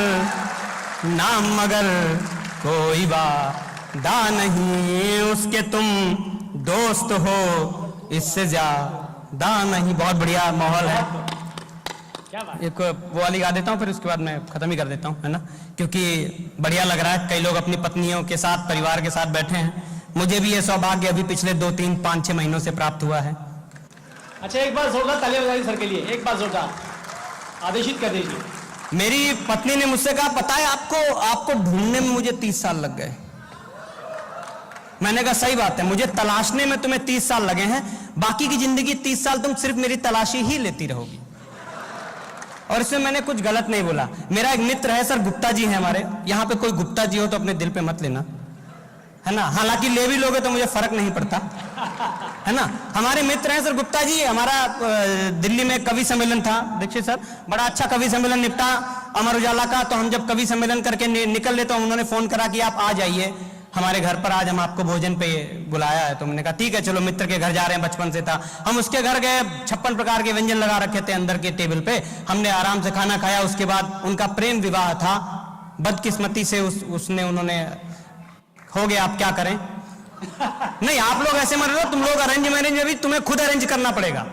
नाम मगर कोई वादा नहीं उसके तुम दोस्त हो, इससे ज्यादा नहीं। बहुत बढ़िया माहौल है। एक वो वाली गा देता हूँ, फिर उसके बाद मैं खत्म ही कर देता हूँ, है ना, क्योंकि बढ़िया लग रहा है। कई लोग अपनी पत्नियों के साथ, परिवार के साथ बैठे हैं। मुझे भी ये सौभाग्य अभी पिछले 2, 3, 5, 6 महीनों से प्राप्त हुआ है। अच्छा, एक बार जोरदार तालियां बजाइए सर के लिए, एक बार जोरदार आदेशित कर दीजिए। मेरी पत्नी ने मुझसे कहा, पता है आपको ढूंढने में मुझे 30 साल लग गए। मैंने कहा सही बात है, मुझे तलाशने में तुम्हें 30 साल लगे हैं, बाकी की जिंदगी 30 साल तुम सिर्फ मेरी तलाशी ही लेती रहोगी। और इसमें मैंने कुछ गलत नहीं बोला। मेरा एक मित्र है सर, गुप्ता जी है हमारे यहाँ पे। कोई गुप्ता जी हो तो अपने दिल पे मत लेना, है ना, हालांकि ले भी लोगे तो मुझे फर्क नहीं पड़ता, है ना। हमारे मित्र हैं सर गुप्ता जी। हमारा दिल्ली में कवि सम्मेलन था, देखिए सर, बड़ा अच्छा कवि सम्मेलन निपटा अमर उजाला का। तो हम जब कवि सम्मेलन करके निकल ले तो उन्होंने फोन करा कि आप आ जाइए हमारे घर पर, आज हम आपको भोजन पे बुलाया है। तो हमने कहा ठीक है चलो, मित्र के घर जा रहे हैं, बचपन से था। हम उसके घर गए, 56 प्रकार के व्यंजन लगा रखे थे अंदर के टेबल पे। हमने आराम से खाना खाया। उसके बाद उनका प्रेम विवाह था, बदकिस्मती से उन्होंने हो गया। आप क्या करें। नहीं, आप लोग ऐसे मत रहो, तुम लोग अरेंज मैरिज में भी तुम्हें खुद अरेंज करना पड़ेगा,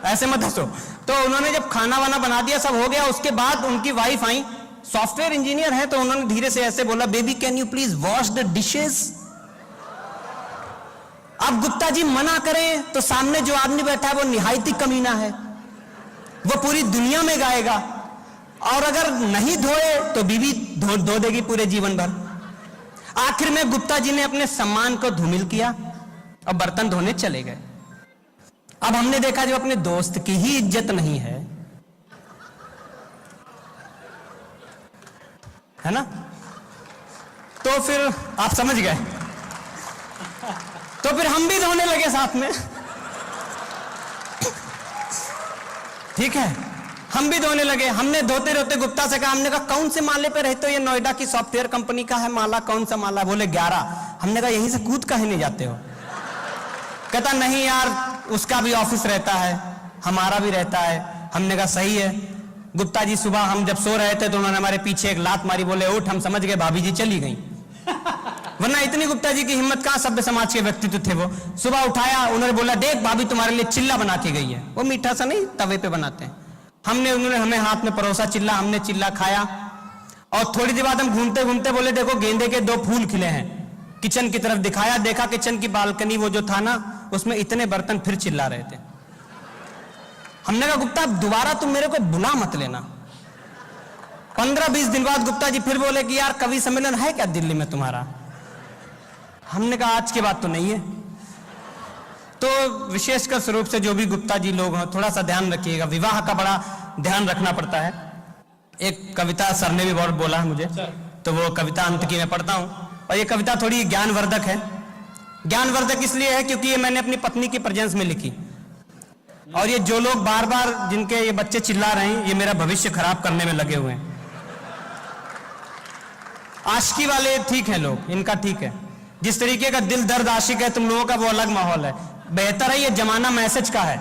ऐसे मत हंसो। तो उन्होंने जब खाना वाना बना दिया, सब हो गया, उसके बाद उनकी वाइफ आई, सॉफ्टवेयर इंजीनियर है, तो उन्होंने धीरे से ऐसे बोला, baby can you please wash the dishes. अब गुप्ता जी मना करें तो सामने जो आदमी बैठा है वो निहायती कमीना है, वो पूरी दुनिया में गाएगा। और अगर नहीं धोए तो बीवी धो देगी पूरे जीवन भर। आखिर में गुप्ता जी ने अपने सम्मान को धूमिल किया और बर्तन धोने चले गए। अब हमने देखा जो अपने दोस्त की ही इज्जत नहीं है ना, तो फिर आप समझ गए। तो फिर हम भी धोने लगे साथ में, ठीक है, हम भी धोने लगे। हमने धोते धोते गुप्ता से कहा, हमने कहा कौन से माले पे रहते हो, ये नोएडा की सॉफ्टवेयर कंपनी का है माला, कौन सा माला। बोले 11। हमने कहा यहीं से कूद काहे नहीं जाते हो। कहता नहीं यार, उसका भी ऑफिस रहता है, हमारा भी रहता है। हमने कहा सही है। गुप्ता जी सुबह हम जब सो रहे थे तो उन्होंने हमारे पीछे एक लात मारी, बोले उठ। हम समझ गए भाभी जी चली गई, वरना इतनी गुप्ता जी की हिम्मत कहां, सभ्य समाज के व्यक्तित्व थे वो। सुबह उठाया, उन्होंने बोला देख भाभी तुम्हारे लिए चिल्ला बना के गई है, वो मीठा सा नहीं तवे पे बनाते हैं। उन्होंने हमें हाथ में परोसा चिल्ला, हमने चिल्ला खाया। और थोड़ी देर बाद हम घूमते घूमते बोले देखो गेंदे के 2 फूल खिले हैं। किचन की तरफ दिखाया, देखा किचन की बालकनी वो जो था ना, उसमें इतने बर्तन फिर चिल्ला रहे थे। हमने कहा गुप्ता दोबारा तुम मेरे को बुला मत लेना। 15-20 दिन बाद गुप्ता जी फिर बोले कि यार कवि सम्मेलन है क्या दिल्ली में तुम्हारा। हमने कहा आज के बाद तो नहीं है। तो विशेषकर स्वरूप से जो भी गुप्ता जी लोग हैं, थोड़ा सा ध्यान रखिएगा, विवाह का बड़ा ध्यान रखना पड़ता है। एक कविता सर ने भी बहुत बोला है मुझे, तो वो कविता अंत की मैं पढ़ता हूं। और ये कविता थोड़ी ज्ञानवर्धक है। ज्ञानवर्धक इसलिए है क्योंकि ये मैंने अपनी पत्नी की प्रेजेंस में लिखी। और ये जो लोग बार बार जिनके ये बच्चे चिल्ला रहे हैं, ये मेरा भविष्य खराब करने में लगे हुए हैं। आशिकी वाले ठीक है लोग, इनका ठीक है। जिस तरीके का दिल दर्द आशिक है तुम लोगों का, वो अलग माहौल है। बेहतर है ये जमाना मैसेज का है।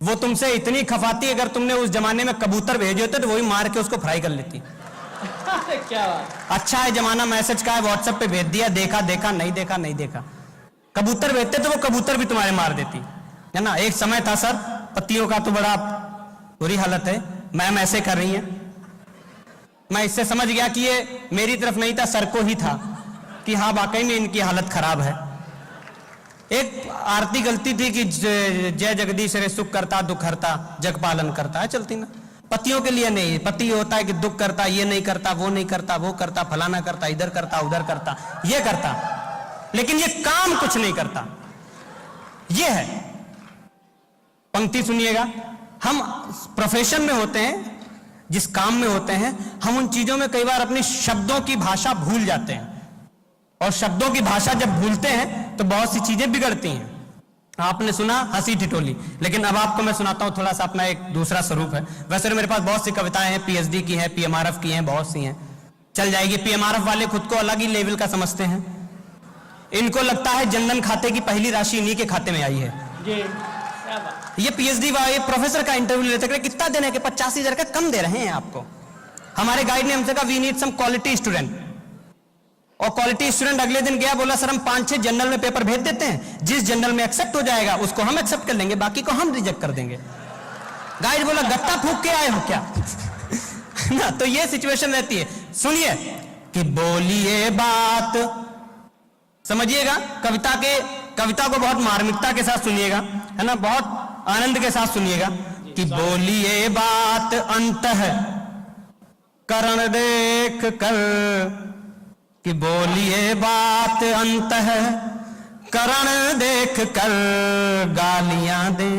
वो तुमसे इतनी खफाती, अगर तुमने उस जमाने में कबूतर भेजे होते तो वही मार के उसको फ्राई कर लेती। क्या बात। अच्छा है जमाना मैसेज का है, व्हाट्सएप पे भेज दिया, देखा देखा, नहीं देखा नहीं देखा। कबूतर भेजते तो वो कबूतर भी तुम्हारे मार देती, है ना। एक समय था सर, पतियों का तो बड़ा बुरी हालत है। मैम ऐसे कर रही है, मैं इससे समझ गया कि ये मेरी तरफ नहीं था, सर को ही था कि हाँ वाकई में इनकी हालत खराब है। एक आरती गलती थी कि जय जगदीश रे सुख करता दुख हरता जग पालन करता है, चलती ना। पतियों के लिए नहीं, पति होता है कि दुख करता, ये नहीं करता, वो नहीं करता, वो करता, फलाना करता, इधर करता, उधर करता, ये करता, लेकिन ये काम कुछ नहीं करता। ये है पंक्ति, सुनिएगा। हम प्रोफेशन में होते हैं, जिस काम में होते हैं, हम उन चीजों में कई बार अपनी शब्दों की भाषा भूल जाते हैं। और शब्दों की भाषा जब भूलते हैं तो बहुत सी चीजें बिगड़ती हैं। आपने सुना हंसी ठिठोली, लेकिन अब आपको मैं सुनाता हूं थोड़ा सा अपना एक दूसरा स्वरूप है। वैसे तो मेरे पास बहुत सी कविताएं हैं, पीएचडी की हैं, पीएमआरएफ की हैं, बहुत सी हैं, चल जाएगी। पीएमआरएफ वाले खुद को अलग ही लेवल का समझते हैं। इनको लगता है जनधन खाते की पहली राशि इन्हीं के खाते में आई है। ये पीएचडी वाले प्रोफेसर का इंटरव्यू लेते हैं, कितना देने के 85,000 का कम दे रहे हैं आपको। हमारे गाइड ने हमसे कहा we need some quality student. और क्वालिटी स्टूडेंट अगले दिन गया, बोला सर हम 5-6 जनरल में पेपर भेज देते हैं, जिस जनरल में एक्सेप्ट हो जाएगा उसको हम एक्सेप्ट कर लेंगे, बाकी को हम रिजेक्ट कर देंगे। गाइड बोला गत्ता फूंक के आए हो क्या? ना, तो ये सिचुएशन रहती है। सुनिए कि बोलिए बात, समझिए कविता को बहुत मार्मिकता के साथ सुनिएगा, है ना, बहुत आनंद के साथ सुनिएगा कि बोलिए बात अंतः करण देख कर, कि बोलिए बात अंतः करण देख कर, गालियां दे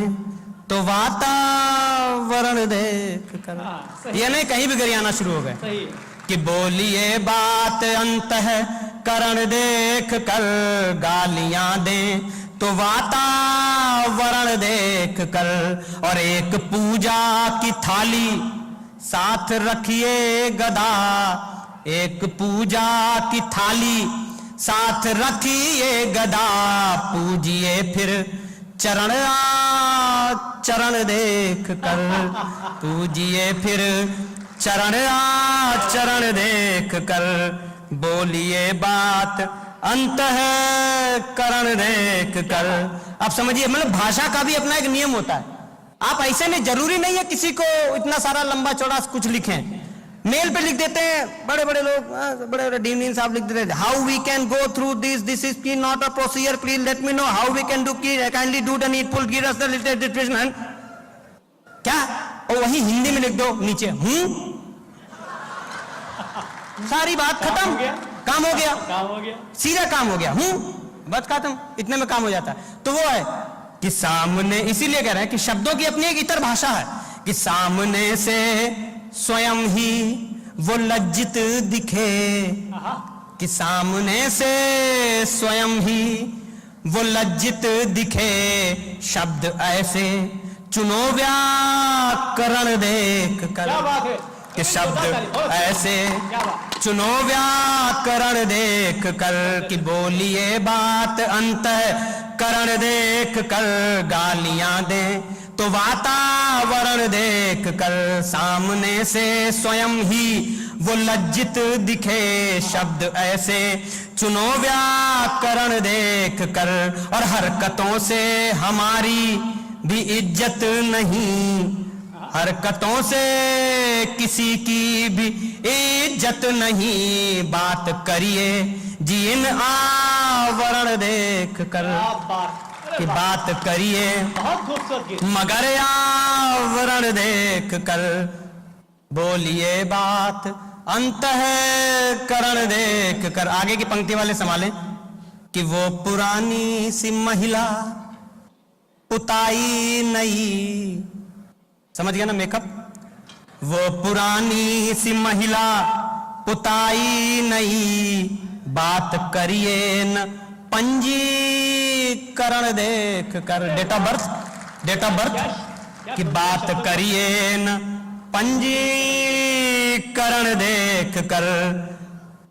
तो वातावरण देख कर। ये नहीं कहीं भी गरियाना शुरू हो गए कि बोलिए बात अंतः करण देख कर, गालियां दे तो वातावरण देख कर, और एक पूजा की थाली साथ रखिए गदा, एक पूजा की थाली साथ रखिए गदा, पूजिए फिर चरण चरण देख कर, पूजिए फिर चरण देख कर, बोलिए बात अंतः करण देख कर। आप समझिए, मतलब भाषा का भी अपना एक नियम होता है। आप ऐसे नहीं, जरूरी नहीं है किसी को इतना सारा लंबा चौड़ा कुछ लिखें। मेल पे लिख देते हैं बड़े बड़े लोग, बड़े बड़े डीन साहब लिख देते हैं, how we can go through this is not a procedure, please let me know how we can do, kindly do the needful, give us the little description. क्या? और वही हिंदी में लिख दो नीचे सारी बात खत्म, काम हो गया, सीधा काम हो गया, बस खत्म, इतने में काम हो जाता है। तो वो है कि सामने, इसीलिए कह रहे हैं कि शब्दों की अपनी एक इतर भाषा है, कि सामने से स्वयं ही वो लज्जित दिखे, कि सामने से स्वयं ही वो लज्जित दिखे, शब्द ऐसे चुनो व्याकरण देख कर, कि शब्द ऐसे चुनो व्याकरण देख कर, कि बोलिए बात अंतः करण देख कर, गालियां दे तो वातावरण देख कर, सामने से स्वयं ही वो लज्जित दिखे, शब्द ऐसे चुनो व्याकरण देख कर, और हरकतों से हमारी भी इज्जत नहीं, हरकतों से किसी की भी इज्जत नहीं, बात करिए जीन आवरण देख कर, कि बात करिए मगर आवरण देख कर, बोलिए बात अंतःकरण देख कर। आगे की पंक्ति वाले संभालें कि वो पुरानी सी महिला पुताई नई, समझ गया ना मेकअप, वो पुरानी सी महिला पुताई नई, बात करिए न पंजीकरण देख कर, डेट ऑफ बर्थ की बात करिए न पंजीकरण देख कर।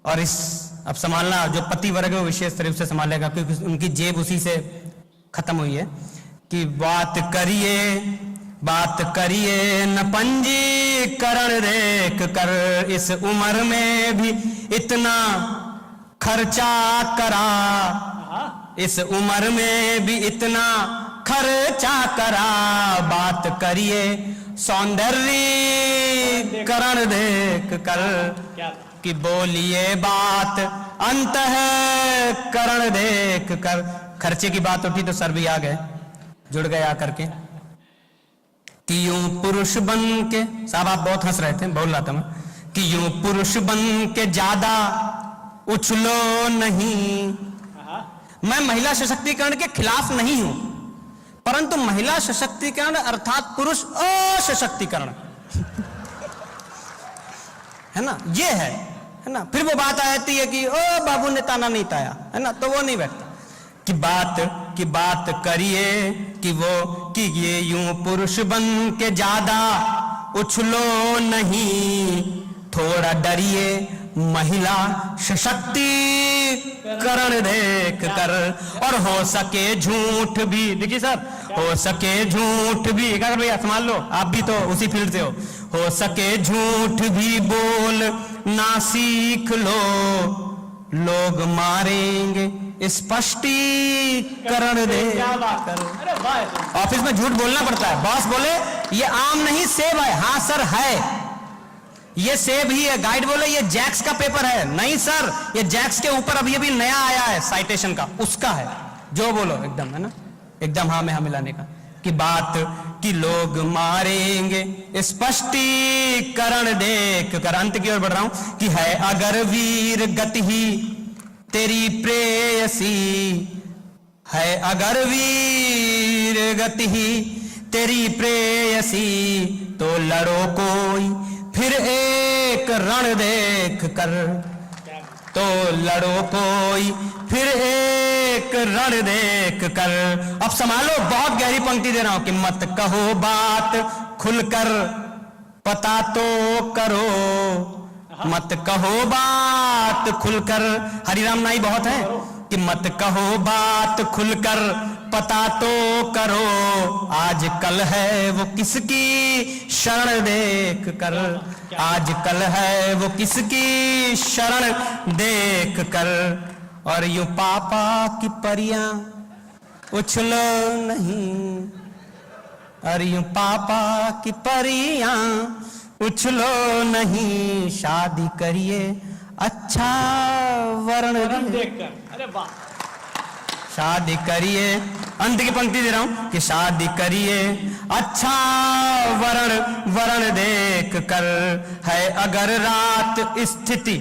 और इस अब संभालना जो पति वर्ग है वो विशेष रूप से संभालेगा, क्योंकि उनकी जेब उसी से खत्म हुई है, कि बात करिए न पंजीकरण देख कर, इस उम्र में भी इतना खर्चा करा, इस उम्र में भी इतना खर्चा करा, बात करिए सौंदर्यीकरण देख कर, कि बोलिए बात अंतःकरण देख कर। खर्चे की बात उठी तो सर भी आ गए, जुड़ गए आकर के, कि यूं पुरुष बन के, साहब आप बहुत हंस रहे थे, बोल रहा था मैं, कि यूं पुरुष बन के ज्यादा उछलो नहीं। मैं महिला सशक्तिकरण के खिलाफ नहीं हूं, परंतु महिला सशक्तिकरण अर्थात पुरुष असशक्तिकरण है ना, ये है ना। फिर वो बात आती है कि ओ बाबू ने ताना नहीं ताया, है ना, तो वो नहीं बैठता। कि बात करिए कि वो कि ये यूं पुरुष बन के ज्यादा उछलो नहीं, थोड़ा डरिए महिला सशक्तिकरण देख कर, और हो सके झूठ भी, देखिए सर, हो सके झूठ भी, क्या कर भैया संभाल लो, आप भी तो उसी फील्ड से हो सके झूठ भी बोल ना सीख लो, लोग मारेंगे स्पष्टीकरण दे। क्या बात कर, अरे वाह। ऑफिस में झूठ बोलना पड़ता है, बॉस बोले ये आम नहीं सेब है, हाँ सर है, ये सेब ही है। गाइड बोले ये जैक्स का पेपर है, नहीं सर ये जैक्स के ऊपर अभी अभी नया आया है साइटेशन का, उसका है। जो बोलो एकदम, है ना, एकदम हाँ में हाँ मिलाने का कि बात कि लोग मारेंगे स्पष्टीकरण देख कर। अंत की ओर बढ़ रहा हूं कि है अगर वीर गति ही तेरी प्रेयसी, है अगर वीर गति ही तेरी प्रेयसी, तो लड़ो कोई फिर एक रण देख कर, तो लड़ो कोई फिर एक रण देख कर। अब संभालो, बहुत गहरी पंक्ति दे रहा हूं कि मत कहो बात खुलकर पता तो करो, मत कहो बात खुलकर। हरिराम नाई बहुत है कि मत कहो बात खुलकर पता तो करो, आज कल है वो किसकी शरण देख कर, आज कल है वो किसकी शरण देख कर। और यूं पापा की परियां उछलो नहीं, और यूं पापा की परियां उछलो नहीं, शादी करिए अच्छा वर्ण देखकर, अरे वाह। शादी करिए, अंत की पंक्ति दे रहा हूं कि शादी करिए अच्छा वर्ण देख कर, है अगर रात स्थिति।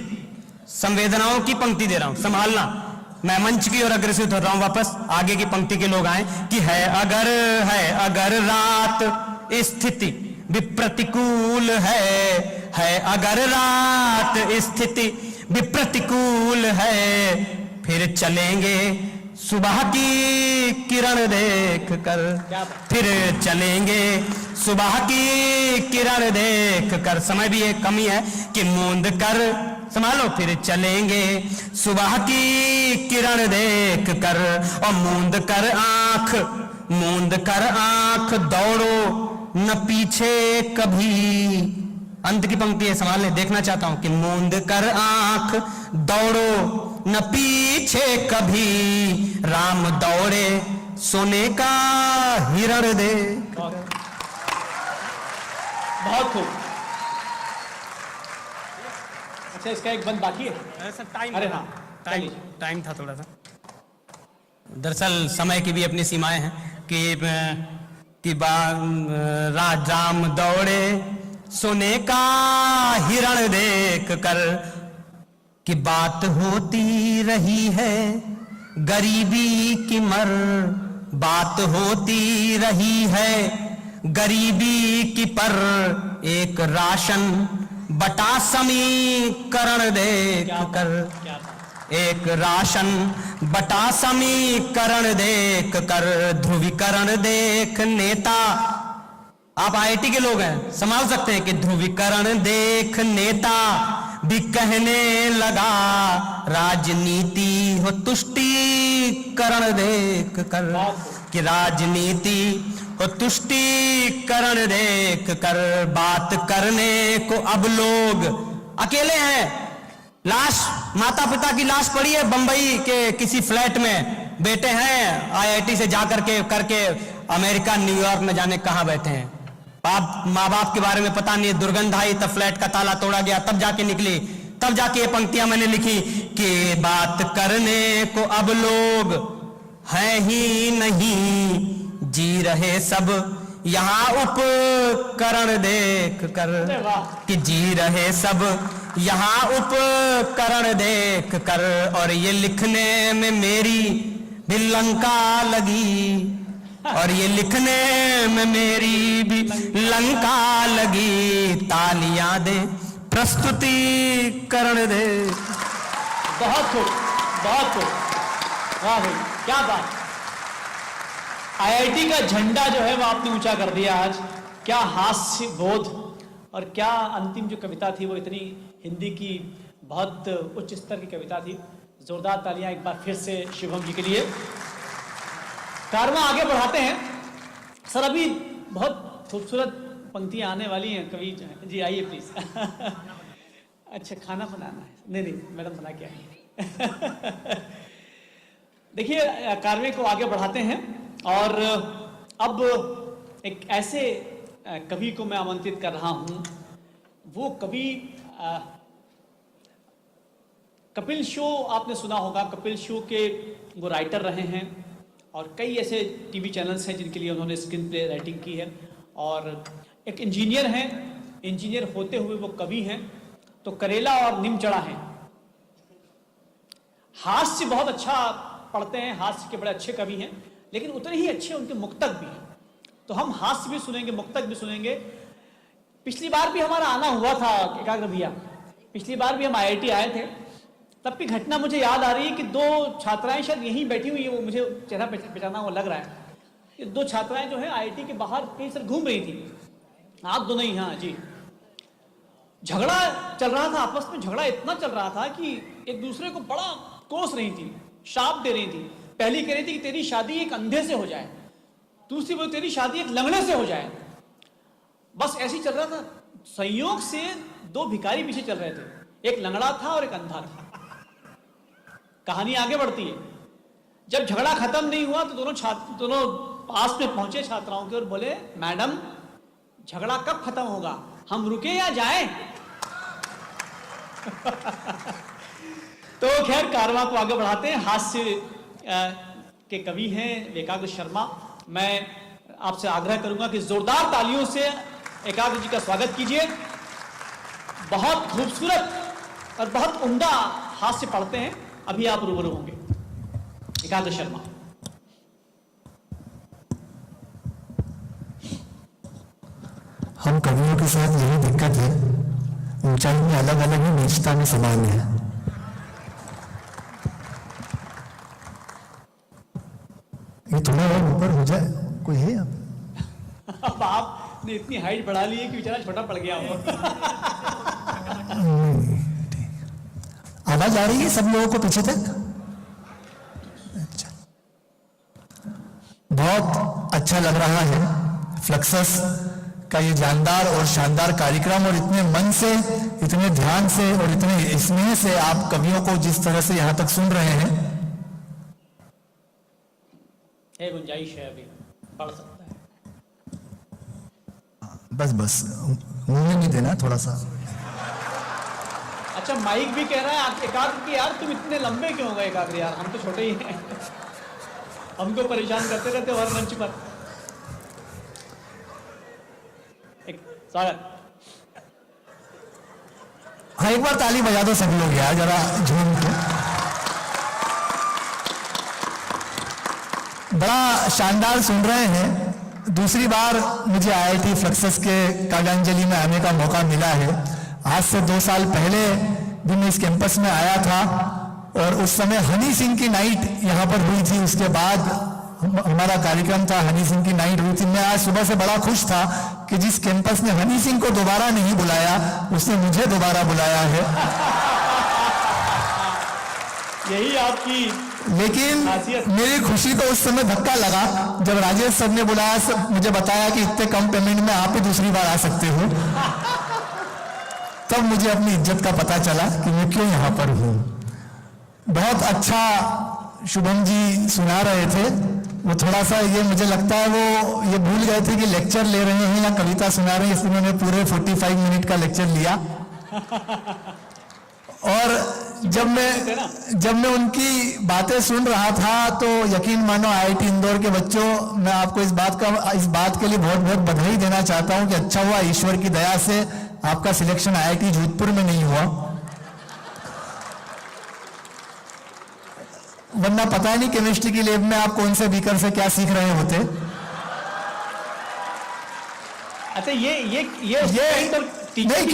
संवेदनाओं की पंक्ति दे रहा हूं, संभालना। मैं मंच की ओर अग्रसित हो रहा हूं, वापस आगे की पंक्ति के लोग आए कि है अगर रात स्थिति विप्रतिकूल है अगर रात स्थिति विप्रतिकूल है, फिर चलेंगे सुबह की किरण देख कर, फिर चलेंगे सुबह की किरण देख कर। समय भी एक कमी है कि मूंद कर, संभालो, फिर चलेंगे सुबह की किरण देख कर, और मूंद कर आंख दौड़ो न पीछे कभी। अंत की पंक्ति है, संभाल ले, देखना चाहता हूं कि मूंद कर आंख दौड़ो न पीछे कभी, राम दौड़े सोने का हिरण दे। बहुत खूब। अच्छा, इसका एक बंद बाकी है टाइम, अरे हाँ, टाइम था थोड़ा सा। दरअसल समय की भी अपनी सीमाएं हैं कि राम दौड़े सोने का हिरण देख कर, कि बात होती रही है गरीबी की मर, बात होती रही है गरीबी की पर, एक राशन बटा समीकरण देख कर, एक राशन बटा समीकरण देख कर, ध्रुवीकरण देख नेता। आप आईआईटी के लोग हैं, संभाल सकते हैं कि ध्रुवीकरण देख नेता भी कहने लगा, राजनीति हो तुष्टीकरण देख कर, कि राजनीति हो तुष्टीकरण देख कर। बात करने को अब लोग अकेले हैं, लाश, माता पिता की लाश पड़ी है बंबई के किसी फ्लैट में, बेटे हैं आईआईटी से जाकर के करके अमेरिका न्यूयॉर्क में जाने कहां बैठे हैं, माँ बाप के बारे में पता नहीं, दुर्गंध आई तब फ्लैट का ताला तोड़ा गया, तब जाके निकली, तब जाके ये पंक्तियां मैंने लिखी कि बात करने को अब लोग हैं ही नहीं, जी रहे सब यहाँ उपकरण देख कर, कि जी रहे सब यहाँ उपकरण देख कर। और ये लिखने में मेरी भी लंका लगी, और ये लिखने में मेरी भी लंका लगी, तालियां दे प्रस्तुतिकरण दे। बहुत खूब, बहुत खूब, वाह भाई, क्या बात। आईआईटी का झंडा जो है वो आपने ऊंचा कर दिया आज। क्या हास्य बोध, और क्या अंतिम जो कविता थी वो इतनी हिंदी की बहुत उच्च स्तर की कविता थी। जोरदार तालियां एक बार फिर से शिवम जी के लिए। कारवां आगे बढ़ाते हैं सर, अभी बहुत खूबसूरत पंक्तियां आने वाली हैं। कवि जी आइए प्लीज। अच्छा, खाना बनाना है? नहीं, मैडम बना के आइए। देखिए, कार्य को आगे बढ़ाते हैं और अब एक ऐसे कवि को मैं आमंत्रित कर रहा हूं। वो कवि कपिल शो आपने सुना होगा, कपिल शो के वो राइटर रहे हैं और कई ऐसे टीवी चैनल्स हैं जिनके लिए उन्होंने स्क्रीन प्ले राइटिंग की है। और एक इंजीनियर हैं, इंजीनियर होते हुए वो कवि हैं। तो करेला और निमचड़ा हैं। हास्य बहुत अच्छा पढ़ते हैं, हास्य के बड़े अच्छे कवि हैं, लेकिन उतने ही अच्छे उनके मुक्तक भी हैं। तो हम हास्य भी सुनेंगे, मुक्तक भी सुनेंगे। पिछली बार भी हमारा आना हुआ था एकाग्र भैया, पिछली बार भी हम IIT आए थे। तब की घटना मुझे याद आ रही है कि 2 छात्राएं शायद यहीं बैठी हुई है, वो मुझे चेहरा पहचाना वो लग रहा है। ये 2 छात्राएं जो है IIT के बाहर कहीं सर घूम रही थी। आप दोनों ही? हाँ जी। झगड़ा चल रहा था आपस में, झगड़ा इतना चल रहा था कि एक दूसरे को बड़ा कोस रही थी, शाप दे रही थी। पहली कह रही थी कि तेरी शादी एक अंधे से हो जाए, दूसरी बोली तेरी शादी एक लंगड़े से हो जाए। बस ऐसे ही चल रहा था। संयोग से 2 भिखारी पीछे चल रहे थे, एक लंगड़ा था और एक अंधा था। कहानी आगे बढ़ती है। जब झगड़ा खत्म नहीं हुआ तो दोनों पास में पहुंचे छात्राओं के और बोले, मैडम झगड़ा कब खत्म होगा, हम रुके या जाएं? तो खैर कारवां को आगे बढ़ाते हैं। हास्य के कवि हैं एकाग्र शर्मा। मैं आपसे आग्रह करूंगा कि जोरदार तालियों से एकाग्र जी का स्वागत कीजिए। बहुत खूबसूरत और बहुत उम्दा हास्य पढ़ते हैं। अभी आप रूबरू होंगे। एकाग्र शर्मा। हम कवियों के साथ यही दिक्कत है, ऊंचाई में अलग अलग ही, नीचता में समान है। ये थोड़ा और ऊपर हो जाए, कोई है अब आपने इतनी हाइट बढ़ा ली है कि बेचारा छोटा पड़ गया हो। आवाज आ रही है सब लोगों को पीछे तक? अच्छा, बहुत अच्छा लग रहा है फ्लक्सस का ये जानदार और शानदार कार्यक्रम। और इतने मन से, इतने ध्यान से और इतने स्नेह से आप कवियों को जिस तरह से यहां तक सुन रहे हैं, गुंजाइश है, अभी पढ़ सकता है। बस मुंह में नहीं देना, थोड़ा सा। अच्छा, माइक भी कह रहा है एकाग्र की, यार तुम इतने लंबे क्यों हो गए एकाग्र, यार हम तो छोटे ही हैं। हमको परेशान करते रहते हो हर मंच पर। एक स्वागत। हाँ, एक बार ताली बजा दो सब लोग यार, जरा झूम के। बड़ा शानदार सुन रहे हैं। दूसरी बार मुझे IIT फ्लक्सस के काव्यांजलि में आने का मौका मिला है। आज से 2 साल पहले भी मैं इस कैंपस में आया था और उस समय हनी सिंह की नाइट यहाँ पर हुई थी। उसके बाद हमारा कार्यक्रम था, हनी सिंह की नाइट हुई थी। मैं आज सुबह से बड़ा खुश था कि जिस कैंपस ने हनी सिंह को दोबारा नहीं बुलाया, उसने मुझे दोबारा बुलाया है। यही आपकी, लेकिन मेरी खुशी को उस समय धक्का लगा जब राजेश सर ने बुलाया, मुझे बताया कि इतने कम पेमेंट में आप ही दूसरी बार आ सकते हो। तब मुझे अपनी इज्जत का पता चला कि मैं क्यों यहाँ पर हूँ। बहुत अच्छा शुभम जी सुना रहे थे। वो थोड़ा सा ये मुझे लगता है वो ये भूल गए थे कि लेक्चर ले रहे हैं या कविता सुना रहे हैं, इसलिए उन्होंने पूरे 45 मिनट का लेक्चर लिया। और जब मैं उनकी बातें सुन रहा था तो यकीन मानो IIT इंदौर के बच्चों, मैं आपको इस बात के लिए बहुत बहुत बधाई देना चाहता हूं कि अच्छा हुआ ईश्वर की दया से आपका सिलेक्शन IIT जोधपुर में नहीं हुआ, वरना पता नहीं केमिस्ट्री की लैब में आप कौन से बीकर से क्या सीख रहे होते। अच्छा, ये नहीं,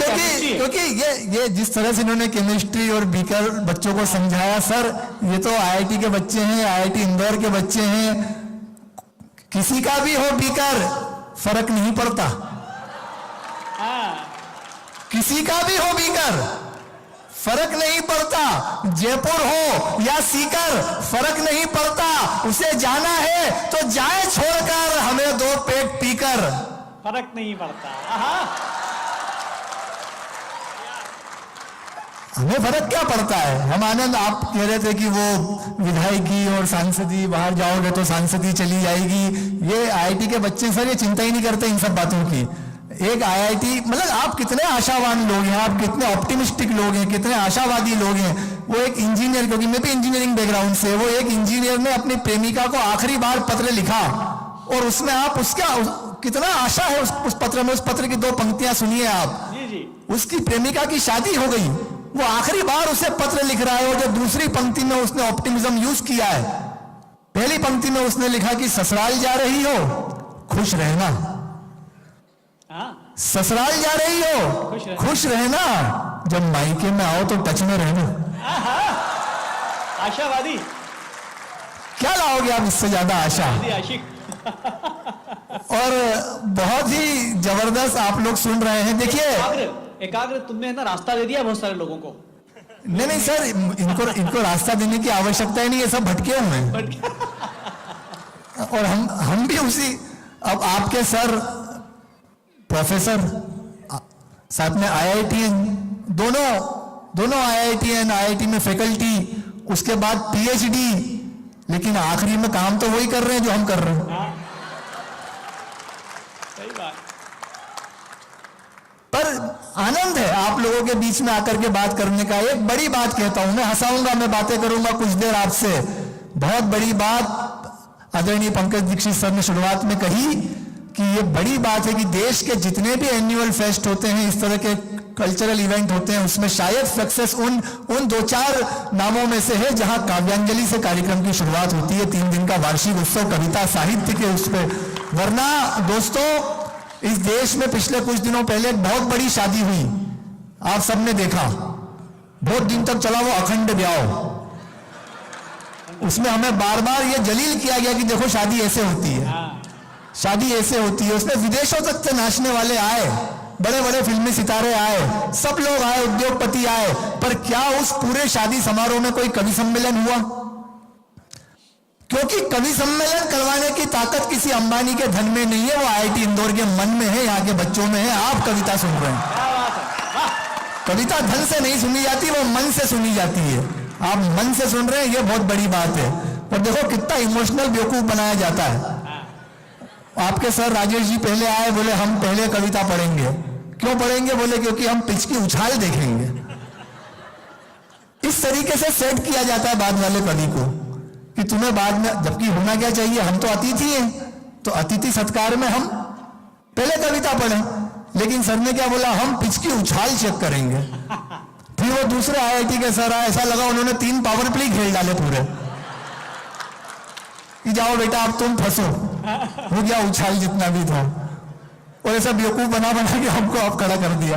क्योंकि ये जिस तरह से इन्होंने केमिस्ट्री और बीकर बच्चों को समझाया, सर ये तो IIT के बच्चे हैं, IIT इंदौर के बच्चे हैं, किसी का भी हो बीकर फर्क नहीं पड़ता। किसी का भी हो बीकर फर्क नहीं पड़ता, जयपुर हो या सीकर फर्क नहीं पड़ता, उसे जाना है तो जाए छोड़कर, हमें 2 पेट पीकर फर्क नहीं पड़ता। हमें फर्क क्या पड़ता है? हम आनंद, आप कह रहे थे कि वो विधायकी और सांसदी, बाहर जाओगे तो सांसदी चली जाएगी, ये आईआईटी के बच्चे सर ये चिंता ही नहीं करते इन सब बातों की। एक आईआईटी मतलब आप कितने आशावान लोग हैं, आप कितने ऑप्टिमिस्टिक लोग हैं, कितने आशावादी लोग हैं। वो एक इंजीनियर, क्योंकि मैं भी इंजीनियरिंग बैकग्राउंड से, वो एक इंजीनियर ने अपनी प्रेमिका को आखिरी बार पत्र लिखा और उसमें आप उसका कितना आशा है उस पत्र में। उस पत्र की 2 पंक्तियां सुनिए आप। जी जी। उसकी प्रेमिका की शादी हो गई, वो आखिरी बार उसे पत्र लिख रहा है और जो दूसरी पंक्ति में उसने ऑप्टिमिज्म यूज किया है। पहली पंक्ति में उसने लिखा कि ससुराल जा रही हो खुश रहना, हाँ, ससुराल जा रही हो खुश रहना, जब मायके में आओ तो टच में रहना। आशावादी, क्या लाओगे आप इससे ज्यादा आशा? आशिक। और बहुत ही जबरदस्त आप लोग सुन रहे हैं। देखिए एकाग्र तुमने है ना रास्ता दे दिया बहुत सारे लोगों को। नहीं सर, इनको रास्ता देने की आवश्यकता ही नहीं है, सब भटके हुए हैं। और हम भी उसी, अब आपके सर प्रोफेसर, साथ में आईआईटीएन, दोनों आईआईटीएन, आईआईटी में फैकल्टी, उसके बाद पीएचडी, लेकिन आखिरी में काम तो वही कर रहे हैं जो हम कर रहे हैं। सही बात। पर आनंद है आप लोगों के बीच में आकर के बात करने का। एक बड़ी बात कहता हूं, मैं हंसाऊंगा, मैं बातें करूंगा कुछ देर आपसे। बहुत बड़ी बात आदरणीय पंकज दीक्षित सर ने शुरुआत में कही कि ये बड़ी बात है कि देश के जितने भी एनुअल फेस्ट होते हैं, इस तरह के कल्चरल इवेंट होते हैं, उसमें शायद सक्सेस उन 2-4 नामों में से है जहां काव्यांजलि से कार्यक्रम की शुरुआत होती है। 3 दिन का वार्षिक उत्सव कविता साहित्य के उस पर। वरना दोस्तों, इस देश में पिछले कुछ दिनों पहले एक बहुत बड़ी शादी हुई, आप सबने देखा, बहुत दिन तक चला वो अखंड ब्याह। उसमें हमें बार बार ये जलील किया गया कि देखो शादी ऐसे होती है, शादी ऐसे होती है। उसमें विदेशों तक से नाचने वाले आए, बड़े बड़े फिल्मी सितारे आए, सब लोग आए, उद्योगपति आए, पर क्या उस पूरे शादी समारोह में कोई कवि सम्मेलन हुआ? क्योंकि कवि सम्मेलन करवाने की ताकत किसी अंबानी के धन में नहीं है, वो आईआईटी इंदौर के मन में है, यहाँ के बच्चों में है। आप कविता सुन रहे हैं, कविता धन से नहीं सुनी जाती, वो मन से सुनी जाती है। आप मन से सुन रहे हैं, ये बहुत बड़ी बात है। और देखो कितना इमोशनल बेवकूफ बनाया जाता है। आपके सर राजेश जी पहले आए, बोले हम पहले कविता पढ़ेंगे। क्यों पढ़ेंगे? बोले क्योंकि हम पिच की उछाल देखेंगे। इस तरीके से सेट किया जाता है बाद वाले कवि को कि तुम्हें बाद में, जबकि होना क्या चाहिए, हम तो अतिथि हैं, तो अतिथि सत्कार में हम पहले कविता पढ़ें। लेकिन सर ने क्या बोला, हम पिच की उछाल चेक करेंगे। फिर वो दूसरे आईआईटी के सर आए, ऐसा लगा उन्होंने 3 पावर प्ले खेल डाले पूरे कि जाओ बेटा अब तुम फंसो, हो गया उछाल जितना भी था। और ऐसा बेवकूफ बना के हमको अब खड़ा कर दिया।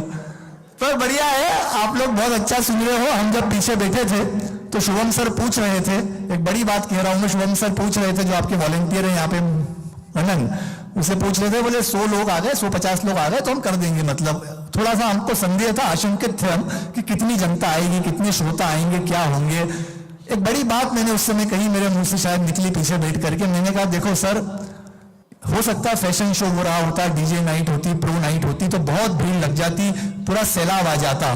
पर बढ़िया है, आप लोग बहुत अच्छा सुन रहे हो। हम जब पीछे बैठे थे तो शुभम सर पूछ रहे थे, एक बड़ी बात कह रहा हूं मैं, शुभम सर पूछ रहे थे, जो आपके वॉलंटियर हैं यहाँ पे अनंत, उसे पूछ रहे थे, बोले 100 लोग आ गए, 150 लोग आ गए तो हम कर देंगे। मतलब थोड़ा सा हमको संदेह था, आशंकित थे हम कि कितनी जनता आएगी, कितने श्रोता आएंगे, क्या होंगे। एक बड़ी बात मैंने उस समय कही, मेरे मुंह से शायद निकली पीछे बैठ करके। मैंने कहा देखो सर, हो सकता है फैशन शो हो रहा होता, डीजे नाइट होती, प्रो नाइट होती, तो बहुत भीड़ लग जाती, पूरा सैलाब आ जाता।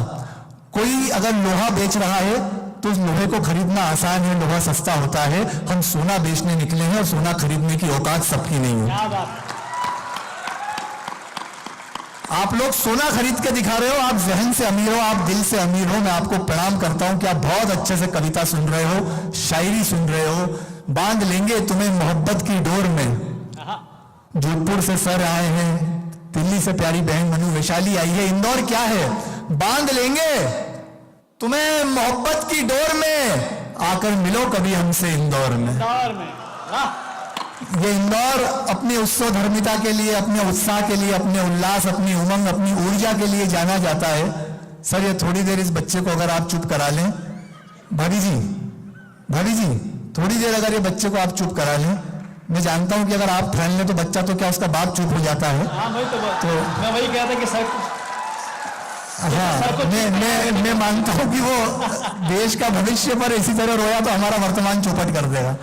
कोई अगर लोहा बेच रहा है तो उस लोहे को खरीदना आसान है, लोहा सस्ता होता है। हम सोना बेचने निकले हैं और सोना खरीदने की औकात सबकी नहीं है। आप लोग सोना खरीद के दिखा रहे हो, आप जहन से अमीर हो, आप दिल से अमीर हो। मैं आपको प्रणाम करता हूं कि आप बहुत अच्छे से कविता सुन रहे हो, शायरी सुन रहे हो। बांध लेंगे तुम्हें मोहब्बत की डोर में। जोधपुर से सर आए हैं, दिल्ली से प्यारी बहन मनु वैशाली आई है, इंदौर क्या है, बांध लेंगे तुम्हें मोहब्बत की डोर में, आकर मिलो कभी हमसे इंदौर में। ये इंदौर अपनी उत्सव धर्मिता के लिए, अपने उत्साह के लिए, अपने उल्लास, अपनी उमंग, अपनी ऊर्जा के लिए जाना जाता है। सर ये थोड़ी देर इस बच्चे को अगर आप चुप करा लें, भाभी जी थोड़ी देर अगर ये बच्चे को आप चुप करा लें। मैं जानता हूं कि अगर आप ठान लें तो बच्चा तो क्या, उसका बाप चुप हो जाता है। तो मैं वही कहता कि सर, हाँ, मैं मानता हूं कि वो देश का भविष्य पर इसी तरह रोया तो हमारा वर्तमान चौपट कर देगा।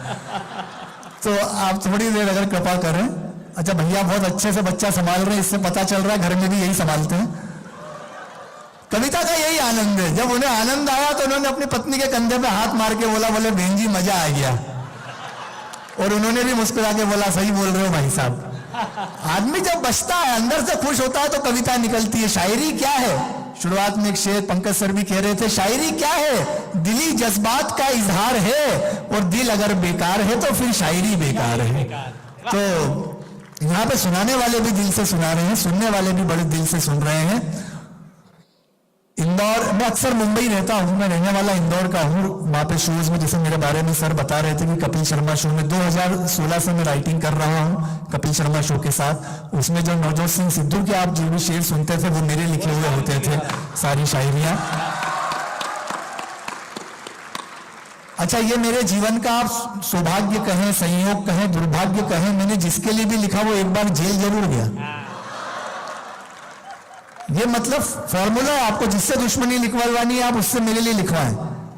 तो आप थोड़ी देर अगर कृपा करें। अच्छा भैया बहुत अच्छे से बच्चा संभाल रहे हैं, इससे पता चल रहा है घर में भी यही संभालते हैं। कविता का यही आनंद है। जब उन्हें आनंद आया तो उन्होंने अपनी पत्नी के कंधे पे हाथ मार के बोला, बोले बहन जी मजा आ गया। और उन्होंने भी मुस्कुरा के बोला, सही बोल रहे हो भाई साहब। आदमी जब बचता है, अंदर से खुश होता है तो कविता निकलती है। शायरी क्या है? शुरुआत में एक शेर पंकज सर भी कह रहे थे, शायरी क्या है? दिली जज्बात का इजहार है, और दिल अगर बेकार है तो फिर शायरी बेकार है। तो यहाँ पे सुनाने वाले भी दिल से सुना रहे हैं, सुनने वाले भी बड़े दिल से सुन रहे हैं। इंदौर, मैं अक्सर मुंबई रहता हूँ, मैं रहने वाला इंदौर का हूँ। वहाँ पे शोज में, जैसे मेरे बारे में सर बता रहे थे कि कपिल शर्मा शो में 2016 से मैं राइटिंग कर रहा हूँ कपिल शर्मा शो के साथ। उसमें जो नवजोत सिंह सिद्धू के आप जो भी शेर सुनते थे वो मेरे लिखे हुए होते थे, सारी शायरियाँ। अच्छा, ये मेरे जीवन का आप सौभाग्य कहें, संयोग कहें, दुर्भाग्य कहें, मैंने जिसके लिए भी लिखा वो एक बार जेल जरूर गया। ये मतलब फॉर्मूला है, आपको जिससे दुश्मनी लिखवानी है आप उससे मेरे लिए लिखवाएं,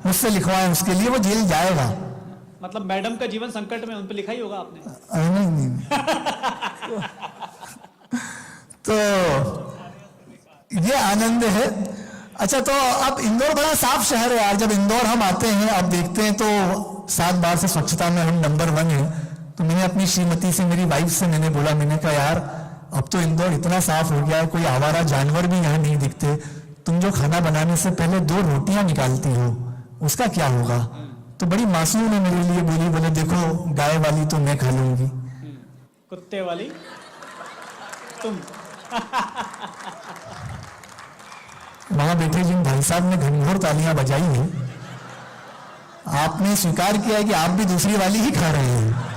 मुझसे लिखवाएं, उसके लिए वो जेल जाएगा। मतलब मैडम का जीवन संकट में, उन पे लिखा ही होगा आपने? नहीं। तो ये आनंद है। अच्छा, तो अब इंदौर बड़ा साफ शहर है यार। जब इंदौर हम आते हैं, अब देखते हैं तो 7 बार से स्वच्छता में हम नंबर 1 है। तो मैंने अपनी श्रीमती से, मेरी वाइफ से मैंने बोला, मैंने कहा यार अब तो इंदौर इतना साफ हो गया है, कोई आवारा जानवर भी यहाँ नहीं दिखते। तुम जो खाना बनाने से पहले 2 रोटियां निकालती हो, उसका क्या होगा? तो बड़ी मासूम ने मेरे लिए बोली, बोले देखो गाय वाली तो मैं खा लूंगी, कुत्ते वाली तुम। वहां बैठे जिन भाई साहब ने घनघोर तालियां बजाई है, आपने स्वीकार किया है कि आप भी दूसरी वाली ही खा रहे हैं।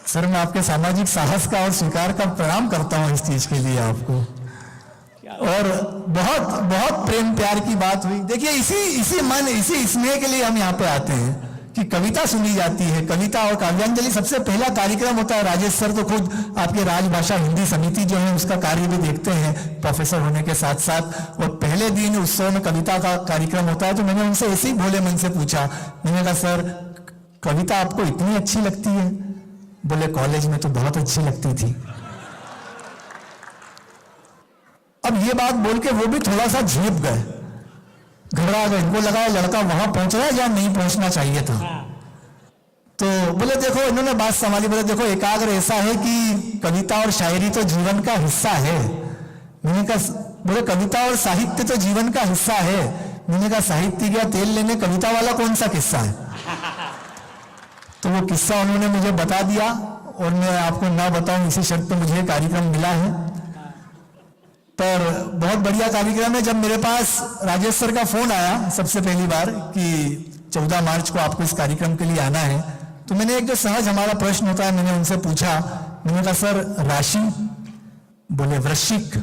सर, मैं आपके सामाजिक साहस का और स्वीकार का प्रणाम करता हूं इस चीज के लिए आपको। और बहुत बहुत प्रेम प्यार की बात हुई। देखिए, इसी स्नेह के लिए हम यहाँ पे आते हैं कि कविता सुनी जाती है। कविता और काव्यांजलि सबसे पहला कार्यक्रम होता है। राजेश सर तो खुद आपके राजभाषा हिंदी समिति जो है उसका कार्य भी देखते हैं प्रोफेसर होने के साथ साथ। और पहले दिन उत्सव में कविता का कार्यक्रम होता है, तो मैंने उनसे ऐसे ही भोले मन से पूछा, मैंने कहा सर कविता आपको इतनी अच्छी लगती है? बोले कॉलेज में तो बहुत अच्छी लगती थी। अब ये बात बोल के वो भी थोड़ा सा झेप गए, घबरा गए। इनको लगा लड़का वहां पहुंच रहा है या नहीं पहुंचना चाहिए था। तो बोले देखो, इन्होंने बात संभाली, बोले देखो एकाग्र ऐसा है कि कविता और शायरी तो जीवन का हिस्सा है। मैंने कहा, बोले कविता और साहित्य तो जीवन का हिस्सा है। मैंने कहा साहित्य गया तेल लेने, कविता वाला कौन सा किस्सा है? तो वो किस्सा उन्होंने मुझे बता दिया, और मैं आपको ना बताऊं इसी शर्त पे मुझे कार्यक्रम मिला है। पर बहुत बढ़िया कार्यक्रम है। जब मेरे पास राजेश सर का फोन आया सबसे पहली बार कि 14 मार्च को आपको इस कार्यक्रम के लिए आना है, तो मैंने एक जो सहज हमारा प्रश्न होता है मैंने उनसे पूछा, मैंने कहा सर राशि? बोले वृश्चिक।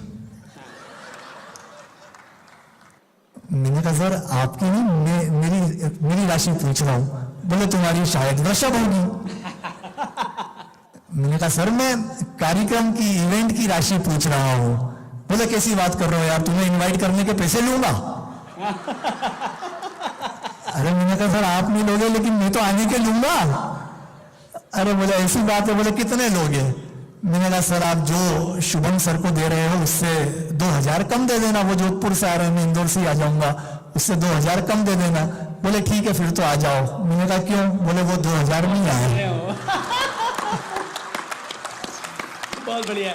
मैंने कहा सर आपकी नहीं, मेरी राशि पूछ रहा हूं। बोले तुम्हारी शायद वृषभ होगी। मैंने कहा सर मैं कार्यक्रम की इवेंट की राशि पूछ रहा हूं। बोले कैसी बात कर रहे हो यार, तुम्हें इनवाइट करने के पैसे लूंगा। अरे मैंने कहा सर आप नहीं लोगे लेकिन मैं तो आने के लूंगा। अरे बोले ऐसी बात है, बोले कितने लोगे? मैंने कहा सर आप जो शुभम सर को दे रहे हो उससे 2000 कम दे देना, वो जोधपुर से आ रहे हैं, मैं इंदौर से ही आ जाऊंगा, उससे 2000 कम दे देना। बोले ठीक है फिर तो आ जाओ। मैंने कहा क्यों? बोले वो 2000 में ही आए। बहुत बढ़िया,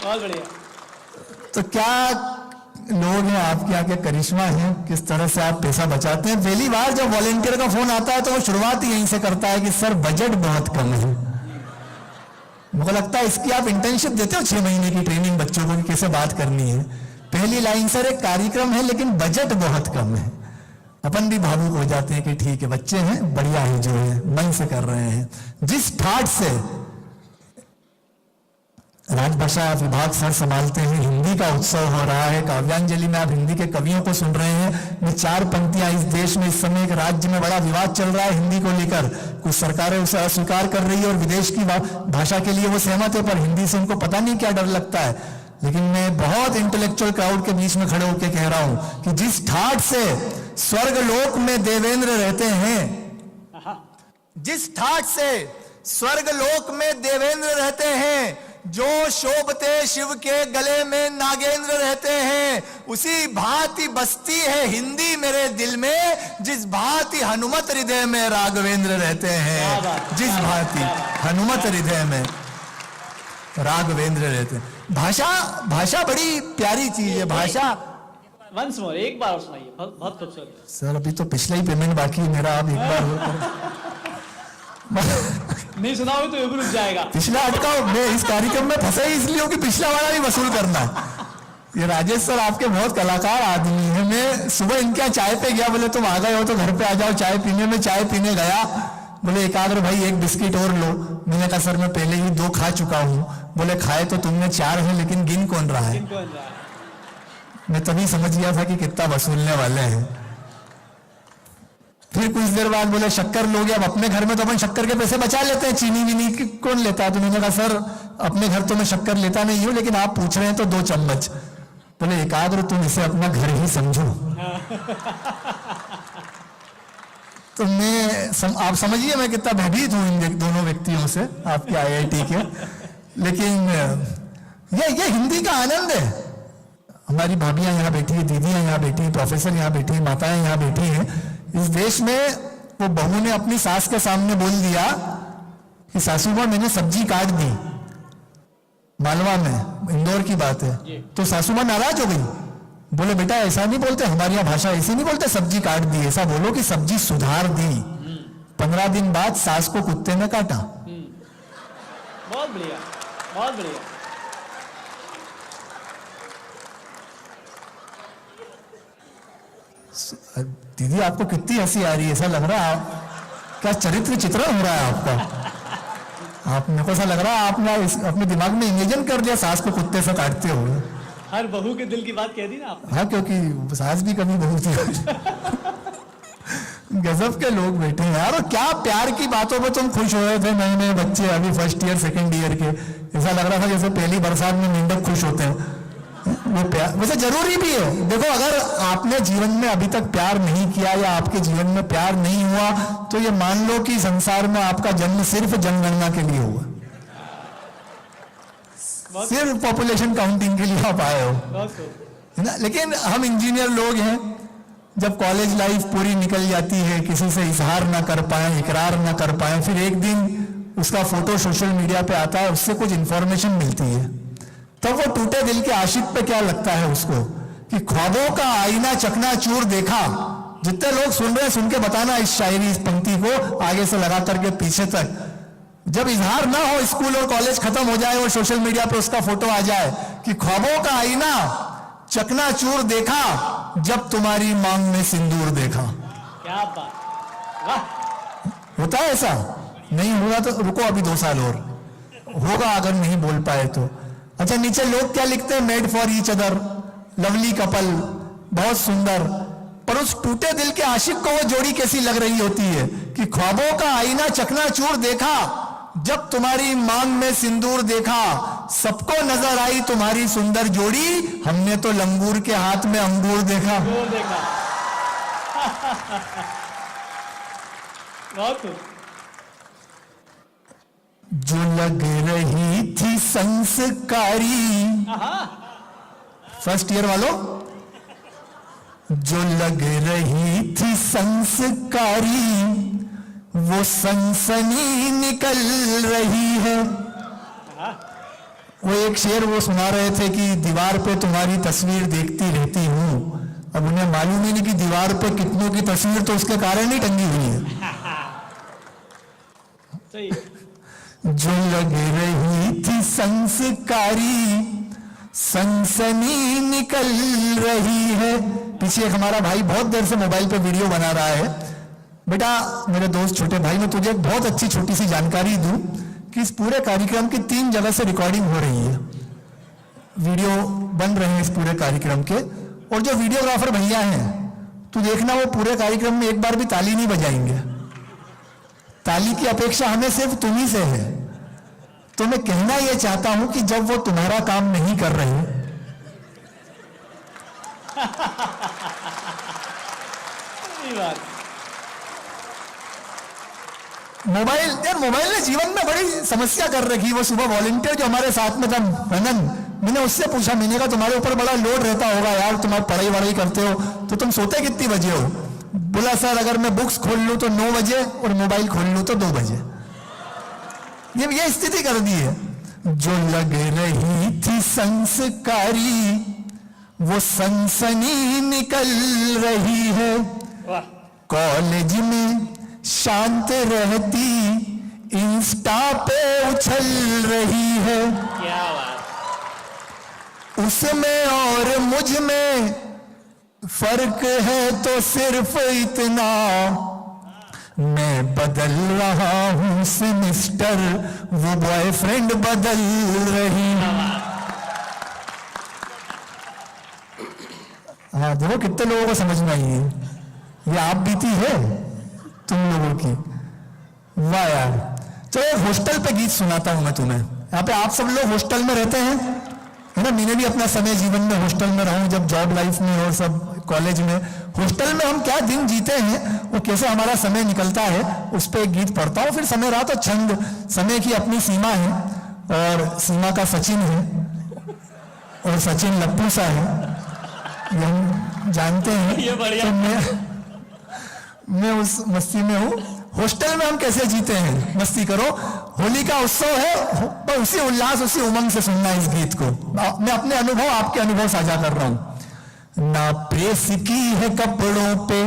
बहुत बढ़िया। तो क्या लोग हैं आपके यहाँ के, करिश्मा है, किस तरह से आप पैसा बचाते हैं। पहली बार जब वॉलेंटियर का फोन आता है तो वो शुरुआत ही यहीं से करता है कि सर बजट बहुत कम है। मुझे लगता है इसकी आप इंटर्नशिप देते हो 6 महीने की ट्रेनिंग बच्चों को कि कैसे बात करनी है। पहली लाइन सर एक कार्यक्रम है लेकिन बजट बहुत कम है। अपन भी भावुक हो जाते हैं कि ठीक है बच्चे हैं, बढ़िया है, जो है मन से कर रहे हैं। जिस ठाट से राजभाषा विभाग सर संभालते हैं, हिंदी का उत्सव हो रहा है, काव्यांजलि में आप हिंदी के कवियों को सुन रहे हैं। मैं 4 पंक्तियां, इस देश में इस समय एक राज्य में बड़ा विवाद चल रहा है हिंदी को लेकर, कुछ सरकारें उसे अस्वीकार कर रही है और विदेश की भाषा के लिए वो सहमत है, पर हिंदी से उनको पता नहीं क्या डर लगता है। लेकिन मैं बहुत इंटेलेक्चुअल क्राउड के बीच में खड़े होकर कह रहा हूं कि जिस ठाट से स्वर्गलोक में देवेंद्र रहते हैं, जिस ठाट से स्वर्गलोक में देवेंद्र रहते हैं, जो शोभते शिव के गले में नागेंद्र रहते हैं, उसी भांति बसती है हिंदी मेरे दिल में, जिस भांति हनुमत हृदय में राघवेंद्र रहते हैं। जिस भांति हनुमत हृदय में राघवेंद्र रहते हैं। भाषा बड़ी प्यारी चीज है। भाषा वंस मोर, एक बार और सुनाइए, बहुत खूबसूरत। सर अभी तो पिछला ही पेमेंट बाकी है मेरा, अब एक बार नहीं सुनाओगे तो योग रुक जाएगा। पिछला अटकाओ, मैं इस कार्यक्रम में फंसा ही इसलिए हूं कि पिछला वाला भी वसूल करना है। ये राजेश सर आपके बहुत कलाकार आदमी है। मैं सुबह इनके यहाँ चाय पे गया, बोले तुम आ गए हो तो घर पे आ जाओ चाय पीने। में चाय पीने गया, बोले एकाग्र भाई एक बिस्किट और लो। मैंने कहा सर मैं पहले ही 2 खा चुका हूं। बोले खाए तो तुमने 4 है, लेकिन गिन कौन रहा है। मैं तभी समझ गया था कि कितना वसूलने वाले हैं। फिर कुछ देर बाद बोले शक्कर लोगे। अब अपने घर में तो अपन शक्कर के पैसे बचा लेते हैं, चीनी विनी कौन लेता है। तो मैंने कहा सर अपने घर तो मैं शक्कर लेता नहीं हूं, लेकिन आप पूछ रहे हैं तो 2 चम्मच। बोले एकाग्र तुम इसे अपना घर ही समझो। तो आप समझिए मैं कितना भयभीत हूं इन दोनों व्यक्तियों से, आपके आईआईटी के। लेकिन ये हिंदी का आनंद है। हमारी भाभियां यहाँ बैठी है, दीदियां यहाँ बैठी है, प्रोफेसर यहाँ बैठी है, माताएं यहाँ बैठी हैं। इस देश में वो बहू ने अपनी सास के सामने बोल दिया कि सासू मां मैंने सब्जी काट दी, मालवा में, इंदौर की बात है। तो सासू मां नाराज हो गई। बोले बेटा ऐसा नहीं बोलते, हमारी यहाँ भाषा ऐसी नहीं बोलते सब्जी काट दी, ऐसा बोलो कि सब्जी सुधार दी। 15 दिन बाद सास को कुत्ते ने काटा। बहुत बढ़िया, बहुत बढ़िया। दीदी आपको कितनी हंसी आ रही है, ऐसा लग रहा है क्या चरित्र चित्रण हो रहा है आपका। आप मेरे को ऐसा लग रहा है आपने अपने दिमाग में इमेजिन कर दिया सास को कुत्ते से काटते हुए। हर बहू के दिल की बात कह दी ना आपने। हाँ क्योंकि सास भी कभी बहू थी। गजब के लोग बैठे हैं यार। और क्या प्यार की बातों में तुम खुश हो रहे थे, नए नए बच्चे अभी फर्स्ट ईयर सेकंड ईयर के। ऐसा लग रहा था जैसे पहली बरसात में मेंढक खुश होते हैं। वो प्यार वैसे जरूरी भी है। देखो अगर आपने जीवन में अभी तक प्यार नहीं किया या आपके जीवन में प्यार नहीं हुआ, तो ये मान लो कि संसार में आपका जन्म सिर्फ जनगणना के लिए हुआ, सिर्फ पॉपुलेशन काउंटिंग के लिए आप आए हो, है ना। लेकिन हम इंजीनियर लोग हैं, जब कॉलेज लाइफ पूरी निकल जाती है, किसी से इजहार ना कर पाए, इकरार ना कर पाए, फिर एक दिन उसका फोटो सोशल मीडिया पे आता है, उससे कुछ इंफॉर्मेशन मिलती है, तब वो टूटे दिल के आशिक पे क्या लगता है उसको कि ख्वाबों का आईना चकनाचूर देखा। जितने लोग सुन रहे हैं सुन के बताना इस शायरी, इस पंक्ति को आगे से लगा करके पीछे तक। जब इजहार ना हो, स्कूल और कॉलेज खत्म हो जाए और सोशल मीडिया पे उसका फोटो आ जाए कि ख्वाबों का आईना चकनाचूर देखा, जब तुम्हारी मांग में सिंदूर देखा। क्या बात, वाह। होता है ऐसा? नहीं होगा तो रुको अभी 2 साल और, होगा अगर नहीं बोल पाए तो। अच्छा नीचे लोग क्या लिखते हैं, made for each other, lovely couple, बहुत सुंदर। पर उस टूटे दिल के आशिक को वो जोड़ी कैसी लग रही होती है कि ख्वाबों का आईना चकनाचूर देखा, जब तुम्हारी मांग में सिंदूर देखा, सबको नजर आई तुम्हारी सुंदर जोड़ी, हमने तो लंगूर के हाथ में अंगूर देखा। बहुत खूब। जो लग रही थी संस्कारी, फर्स्ट ईयर वालों, जो लग रही थी संस्कारी, वो सनसनी निकल रही है। वो एक शेर वो सुना रहे थे कि दीवार पे तुम्हारी तस्वीर देखती रहती हूं। अब उन्हें मालूम ही नहीं कि दीवार पे कितनों की तस्वीर तो उसके कारण ही टंगी हुई है। सही। जो लग रही थी संस्कारी, सनसनी निकल रही है। पीछे एक हमारा भाई बहुत देर से मोबाइल पे वीडियो बना रहा है। बेटा मेरे दोस्त छोटे भाई, मैं तुझे एक बहुत अच्छी छोटी सी जानकारी दूं कि इस पूरे कार्यक्रम की 3 जगह से रिकॉर्डिंग हो रही है, वीडियो बन रहे हैं इस पूरे कार्यक्रम के। और जो वीडियोग्राफर भैया हैं, तू देखना वो पूरे कार्यक्रम में एक बार भी ताली नहीं बजाएंगे। ताली की अपेक्षा हमें सिर्फ तुम्ही से है। तो मैं कहना यह चाहता हूं कि जब वो तुम्हारा काम नहीं कर रहे, मोबाइल ने जीवन में बड़ी समस्या कर रखी। वो सुबह वॉलंटियर जो हमारे साथ में था रंजन, मैंने उससे पूछा, मैंने कहा तुम्हारे ऊपर बड़ा लोड रहता होगा यार, तुम्हारी पढ़ाई वढ़ाई करते हो तो तुम सोते कितनी बजे हो? बोला सर अगर मैं बुक्स खोल लूं तो 9 बजे और मोबाइल खोल लूं तो 2 बजे। ये स्थिति कर दी है। जो लग रही थी संस्कारी वो सनसनी निकल रही है, वाह, कॉलेज में शांत रहती इंस्टा पे उछल रही है, क्या बात। उसमें और मुझ में फर्क है तो सिर्फ इतना, मैं बदल रहा हूं सेमिस्टर, वो बॉयफ्रेंड बदल रही है। हाँ देखो कितने लोगों को समझ में आई है, ये आप बीती है तुम लोगों की। वाह यार। चलो एक हॉस्टल पे गीत सुनाता हूं मैं तुम्हें। यहाँ पे आप सब लोग हॉस्टल में रहते हैं, है ना? मैंने भी अपना समय जीवन में हॉस्टल में रहा हूं, जब जॉब लाइफ में और सब कॉलेज में। हॉस्टल में हम क्या दिन जीते हैं और कैसे हमारा समय निकलता है, उस पर एक गीत पढ़ता हूं। फिर समय रहा तो छंद, समय की अपनी सीमा है और सीमा का सचिन है और सचिन लप्पू सा है, ये हम जानते हैं। ये बढ़िया। तो मैं उस मस्ती में हूं। हॉस्टल में हम कैसे जीते हैं, मस्ती करो। होली का उत्सव है, पर उसी उल्लास उसी उमंग से सुनना इस गीत को। मैं अपने अनुभव आपके अनुभव साझा कर रहा हूं। ना प्रेस की है कपड़ों पे,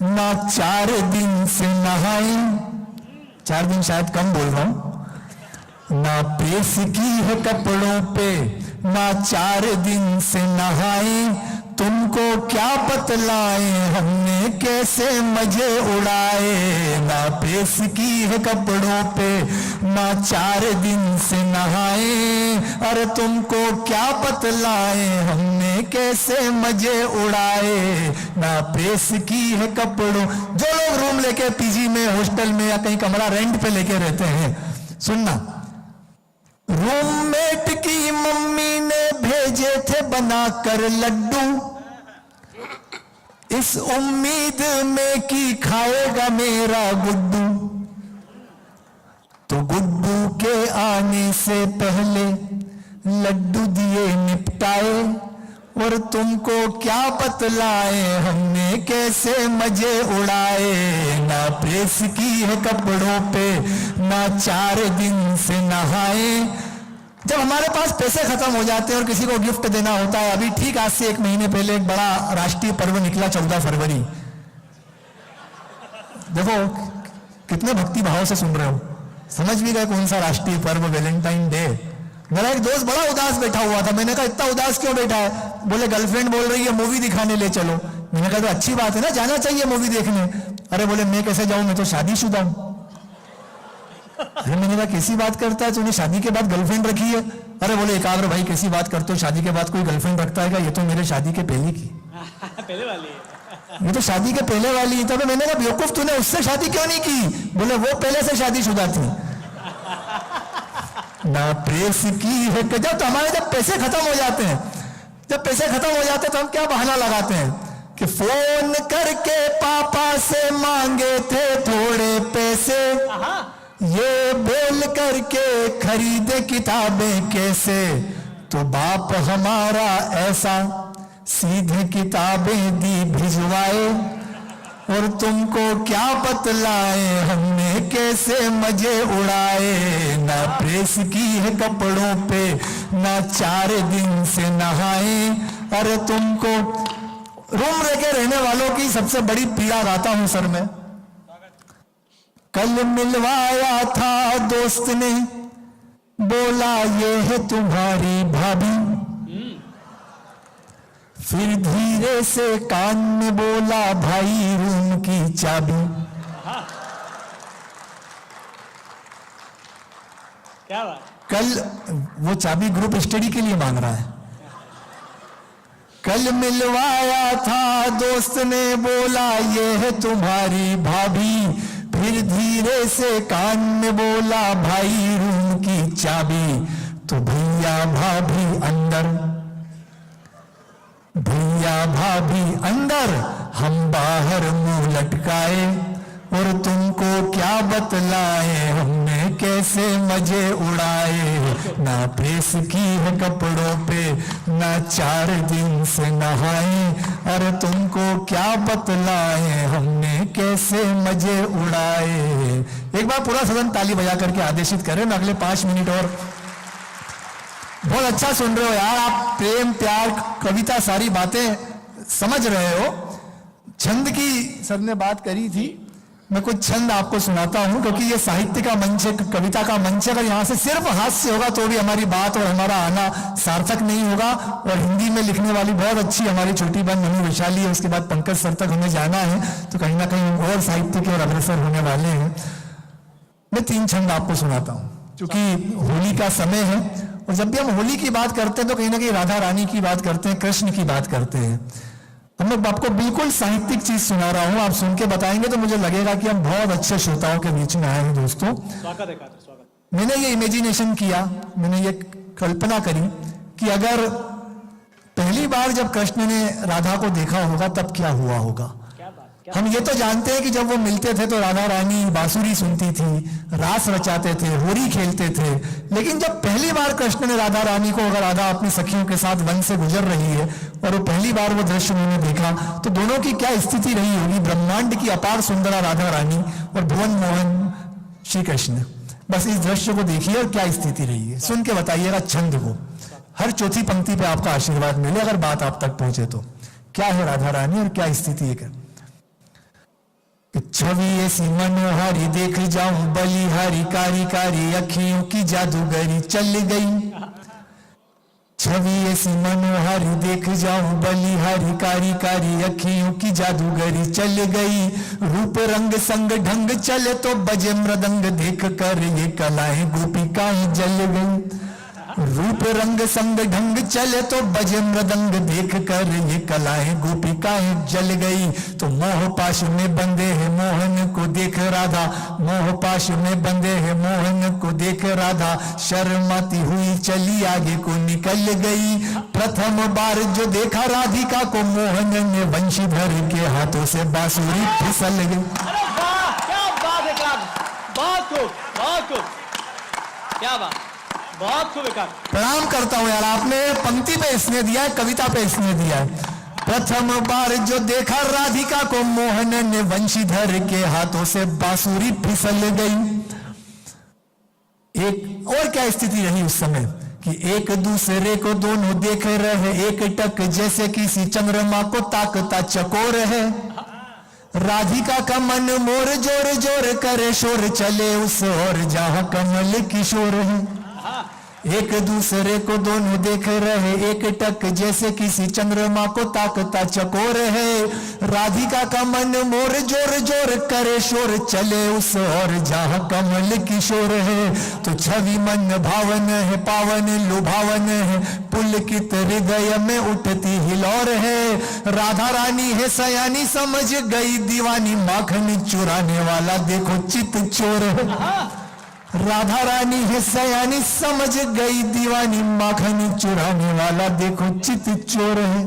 ना 4 दिन से नहाए, 4 दिन शायद कम बोल रहा हूं। ना प्रेस की है कपड़ों पे, ना 4 दिन से नहाए, तुमको क्या बतलाए हमने कैसे मजे उड़ाए। ना प्रेस की है कपड़ों पे, ना 4 दिन से नहाए, अरे तुमको क्या बतलाए हमने कैसे मजे उड़ाए। ना प्रेस की है कपड़ों। जो लोग रूम लेके पीजी में, हॉस्टल में या कहीं कमरा रेंट पे लेके रहते हैं, सुनना, रूममेट की मम्मी ने भेजे थे बनाकर लड्डू, इस उम्मीद में कि खाएगा मेरा गुड्डू। तो गुड्डू के आने से पहले लड्डू दिए निपटाए, और तुमको क्या बतलाए हमने कैसे मजे उड़ाए। ना प्रेस की है कपड़ों पे, ना 4 दिन से नहाए। जब हमारे पास पैसे खत्म हो जाते हैं और किसी को गिफ्ट देना होता है, अभी ठीक आज से 1 महीने पहले एक बड़ा राष्ट्रीय पर्व निकला, 14 फरवरी। देखो कितने भक्ति भाव से सुन रहे हो, समझ भी गए कौन सा राष्ट्रीय पर्व, वैलेंटाइन डे। मेरा एक दोस्त बड़ा उदास बैठा हुआ था, मैंने कहा इतना उदास क्यों बैठा है? बोले गर्लफ्रेंड बोल रही है मूवी दिखाने ले चलो। मैंने कहा तो अच्छी बात है ना, जाना चाहिए मूवी देखने। अरे बोले मैं कैसे जाऊं, मैं तो शादीशुदा हूं। अरे मैंने कहा कैसी बात करता है, तूने शादी के बाद गर्लफ्रेंड रखी है? अरे बोले एकाग्र भाई कैसी बात करते हो, शादी के बाद कोई गर्लफ्रेंड रखता है क्या? ये तो मेरे शादी के पहले की, पहले वाली है। ये तो शादी के पहले वाली है। तब मैंने कहा बेवकूफ तूने उससे शादी क्यों नहीं की? बोले वो पहले से शादीशुदा थी। ना प्रेस की है। जब हमारे जब पैसे खत्म हो जाते हैं, जब पैसे खत्म हो जाते हैं तो हम क्या बहाना लगाते हैं कि फोन करके पापा से मांगे थे थोड़े पैसे, ये बोल करके खरीदे किताबें कैसे। तो बाप हमारा ऐसा सीधे किताबें दी भिजवाए, और तुमको क्या बतलाए हमने कैसे मजे उड़ाए। ना प्रेस की है कपड़ों पे, ना 4 दिन से नहाए, अरे तुमको। रूम लेके रहने वालों की सबसे बड़ी पीड़ा गाता हूं सर मैं। कल मिलवाया था दोस्त ने, बोला ये है तुम्हारी भाभी, फिर धीरे से कान में बोला भाई रूम की चाबी। क्या बात। कल वो चाबी ग्रुप स्टडी के लिए मांग रहा है। कल मिलवाया था दोस्त ने, बोला ये है तुम्हारी भाभी, फिर धीरे से कान में बोला भाई रूम की चाबी। तो भैया भाभी अंदर, भैया भाभी अंदर, हम बाहर मुंह लटकाए, और तुमको क्या बतलाए हमने कैसे मजे उड़ाए, ना प्रेस की है कपड़ों पे ना 4 दिन से नहाए, अरे तुमको क्या बतलाए हमने कैसे मजे उड़ाए। एक बार पूरा सदन ताली बजा करके आदेशित करें, मैं अगले 5 मिनट और। बहुत अच्छा सुन रहे हो यार आप, प्रेम प्यार कविता सारी बातें समझ रहे हो। छंद की सर ने बात करी थी, मैं कुछ छंद आपको सुनाता हूं, क्योंकि ये साहित्य का मंच है, कविता का मंच है। अगर यहां से सिर्फ हास्य होगा तो भी हमारी बात और हमारा आना सार्थक नहीं होगा। और हिंदी में लिखने वाली बहुत अच्छी हमारी छोटी बहन मनु वैशाली है, उसके बाद पंकज सर तक हमें जाना है, तो कहीं ना कहीं और साहित्य के और अग्रसर होने वाले हैं। मैं 3 छंद आपको सुनाता हूं, क्योंकि होली का समय है, और जब भी हम होली की बात करते हैं तो कहीं ना कहीं राधा रानी की बात करते हैं, कृष्ण की बात करते हैं। हम लोग आपको बिल्कुल साहित्यिक चीज सुना रहा हूं, आप सुन के बताएंगे तो मुझे लगेगा कि हम बहुत अच्छे श्रोताओं के बीच में आए हैं। दोस्तों, स्वागत है कातर, स्वागत। मैंने ये इमेजिनेशन किया, मैंने ये कल्पना करी कि अगर पहली बार जब कृष्ण ने राधा को देखा होगा तब क्या हुआ होगा। हम ये तो जानते हैं कि जब वो मिलते थे तो राधा रानी बांसुरी सुनती थी, रास रचाते थे, होली खेलते थे, लेकिन जब पहली बार कृष्ण ने राधा रानी को, अगर राधा अपनी सखियों के साथ वन से गुजर रही है और वो पहली बार वो दृश्य उन्होंने देखा, तो दोनों की क्या स्थिति रही होगी। ब्रह्मांड की अपार सुंदरा राधा रानी और भुवन मोहन श्री कृष्ण, बस इस दृश्य को देखिए और क्या स्थिति रही है, सुन के बताइएगा छंद को। हर चौथी पंक्ति पे आपका आशीर्वाद मिले अगर बात आप तक पहुंचे तो। क्या है राधा रानी और क्या स्थिति है। छवि ऐसी मनोहारी देख जाऊं बलिहारी, कारी कारी अखियों की जादूगरी चल गई। छवि ऐसी मनोहारी देख जाऊं बलिहारी, कारी कारी अखियों की जादूगरी चल गई। रूप रंग संग ढंग चले तो बजे मृदंग, देख कर ये कलाएं गोपिकाएं जल गई। रूप रंग संग ढंग चले तो बजे मृदंग, देख कर ये कलाएं गोपिकाएं जल गई। तो मोह पाश में बंधे हैं मोहन को देख राधा, मोह पाश में बंधे हैं मोहन को देख राधा, शर्माती हुई चली आगे को निकल गई। प्रथम बार जो देखा राधिका को मोहन ने वंशीधर के हाथों से बांसुरी फिसल गई। अरे वाह, क्या बात है कातर, बहुत खूब, बहुत खूब, क्या बात, बहुत खूब है। प्रणाम करता हूं यार, आपने पंक्ति पे स्नेह दिया है, कविता पे स्नेह दिया है। प्रथम बार जो देखा राधिका को मोहन ने वंशीधर के हाथों से बांसुरी फिसल गई। एक और क्या स्थिति रही उस समय कि एक दूसरे को दोनों देख रहे, एक टक जैसे किसी चंद्रमा को ताकता चकोर है। राधिका का मन मोर जोर जोर करे, शोर चले उस और जहां कमल किशोर है। एक दूसरे को दोनों देख रहे, एक टक जैसे किसी चंद्रमा को ताकता चकोर है। राधिका का मन मोर जोर जोर करे, शोर चले उस और जहां कमल किशोर है। तो छवि मन भावन है, पावन लुभावन है, पुलकित हृदय में उठती हिलौर है। राधा रानी है सयानी समझ गई दीवानी, माखन चुराने वाला देखो चित चोर है। राधा रानी है सयानी समझ गई दीवानी, माखन चुराने वाला देखो चित चोर है।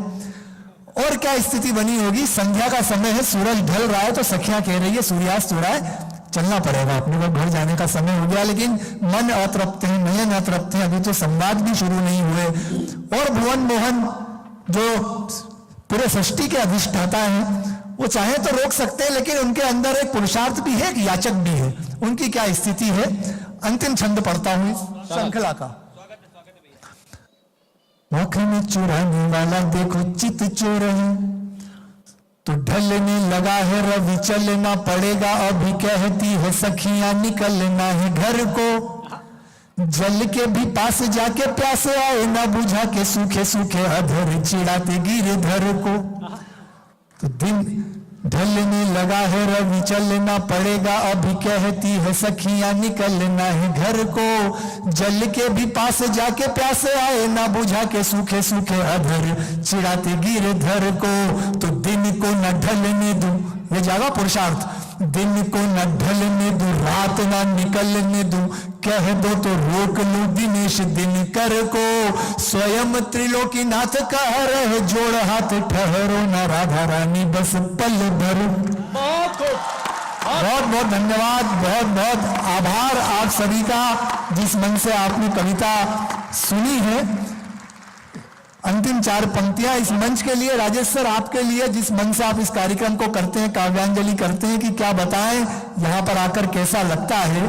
और क्या स्थिति बनी होगी। संध्या का समय है, सूरज ढल रहा है, तो सखियां कह रही है सूर्यास्त हो रहा है, चलना पड़ेगा, अपने को घर जाने का समय हो गया। लेकिन मन अतृप्त है, नयन अतृप्त है, अभी तो संवाद भी शुरू नहीं हुए। और भुवन मोहन जो पूरे सृष्टि के अधिष्ठाता हैं, वो चाहे तो रोक सकते हैं, लेकिन उनके अंदर एक पुरुषार्थ भी है, एक याचक भी है। उनकी क्या स्थिति है। अंतिम छंद पढ़ता हूं इस श्रृंखला का। माखन चुराने वाला देखो चित चोर है, तो ढलने लगा है रवि चलना पड़ेगा, अभी कहती है सखियां निकलना है घर को। जल के भी पास जाके प्यासे आए, ना बुझा के सूखे सूखे अधर चिढ़ाते गिरधर को। तो दिन ढलने लगा है रवि चलना पड़ेगा, अभी कहती है सखियां निकलना है घर को। जल के भी पास जाके प्यासे आए, ना बुझा के सूखे सूखे अधर चिढ़ाते गिरधर को। तो दिन को न ढलने दूं, ये जागा पुरुषार्थ, दिन को न ढलने दूं, रात ना निकलने दूं, कह दो तो रोक लूं दिनेश दिनकर को। स्वयं त्रिलोकीनाथ कह रहे, जोड़ हाथ ठहरो ना राधा रानी बस पल भर। बहुत खूब, बहुत बहुत धन्यवाद, बहुत बहुत आभार आप सभी का जिस मन से आपने कविता सुनी है। अंतिम 4 पंक्तियां इस मंच के लिए, राजेश सर आपके लिए, जिस मन से आप इस कार्यक्रम को करते हैं, काव्यांजलि करते हैं, कि क्या बताएं यहाँ पर आकर कैसा लगता है।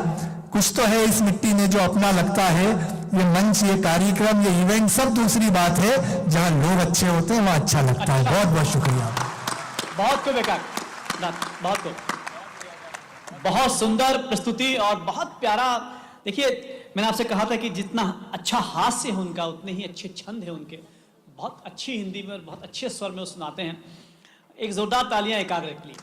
कुछ तो है इस मिट्टी में जो अपना लगता है। ये मंच, ये कार्यक्रम, ये इवेंट सब दूसरी बात है, जहां लोग अच्छे होते हैं वहां अच्छा लगता है। बहुत बहुत शुक्रिया। बहुत खूब बेकार, बहुत खूब, बहुत सुंदर प्रस्तुति और बहुत प्यारा। देखिए, मैंने आपसे कहा था कि जितना अच्छा हास्य है उनका, उतने ही अच्छे छंद है उनके। बहुत अच्छी हिंदी में और बहुत अच्छे स्वर में वो सुनाते हैं। एक जोरदार तालियां एकाग्र के लिए।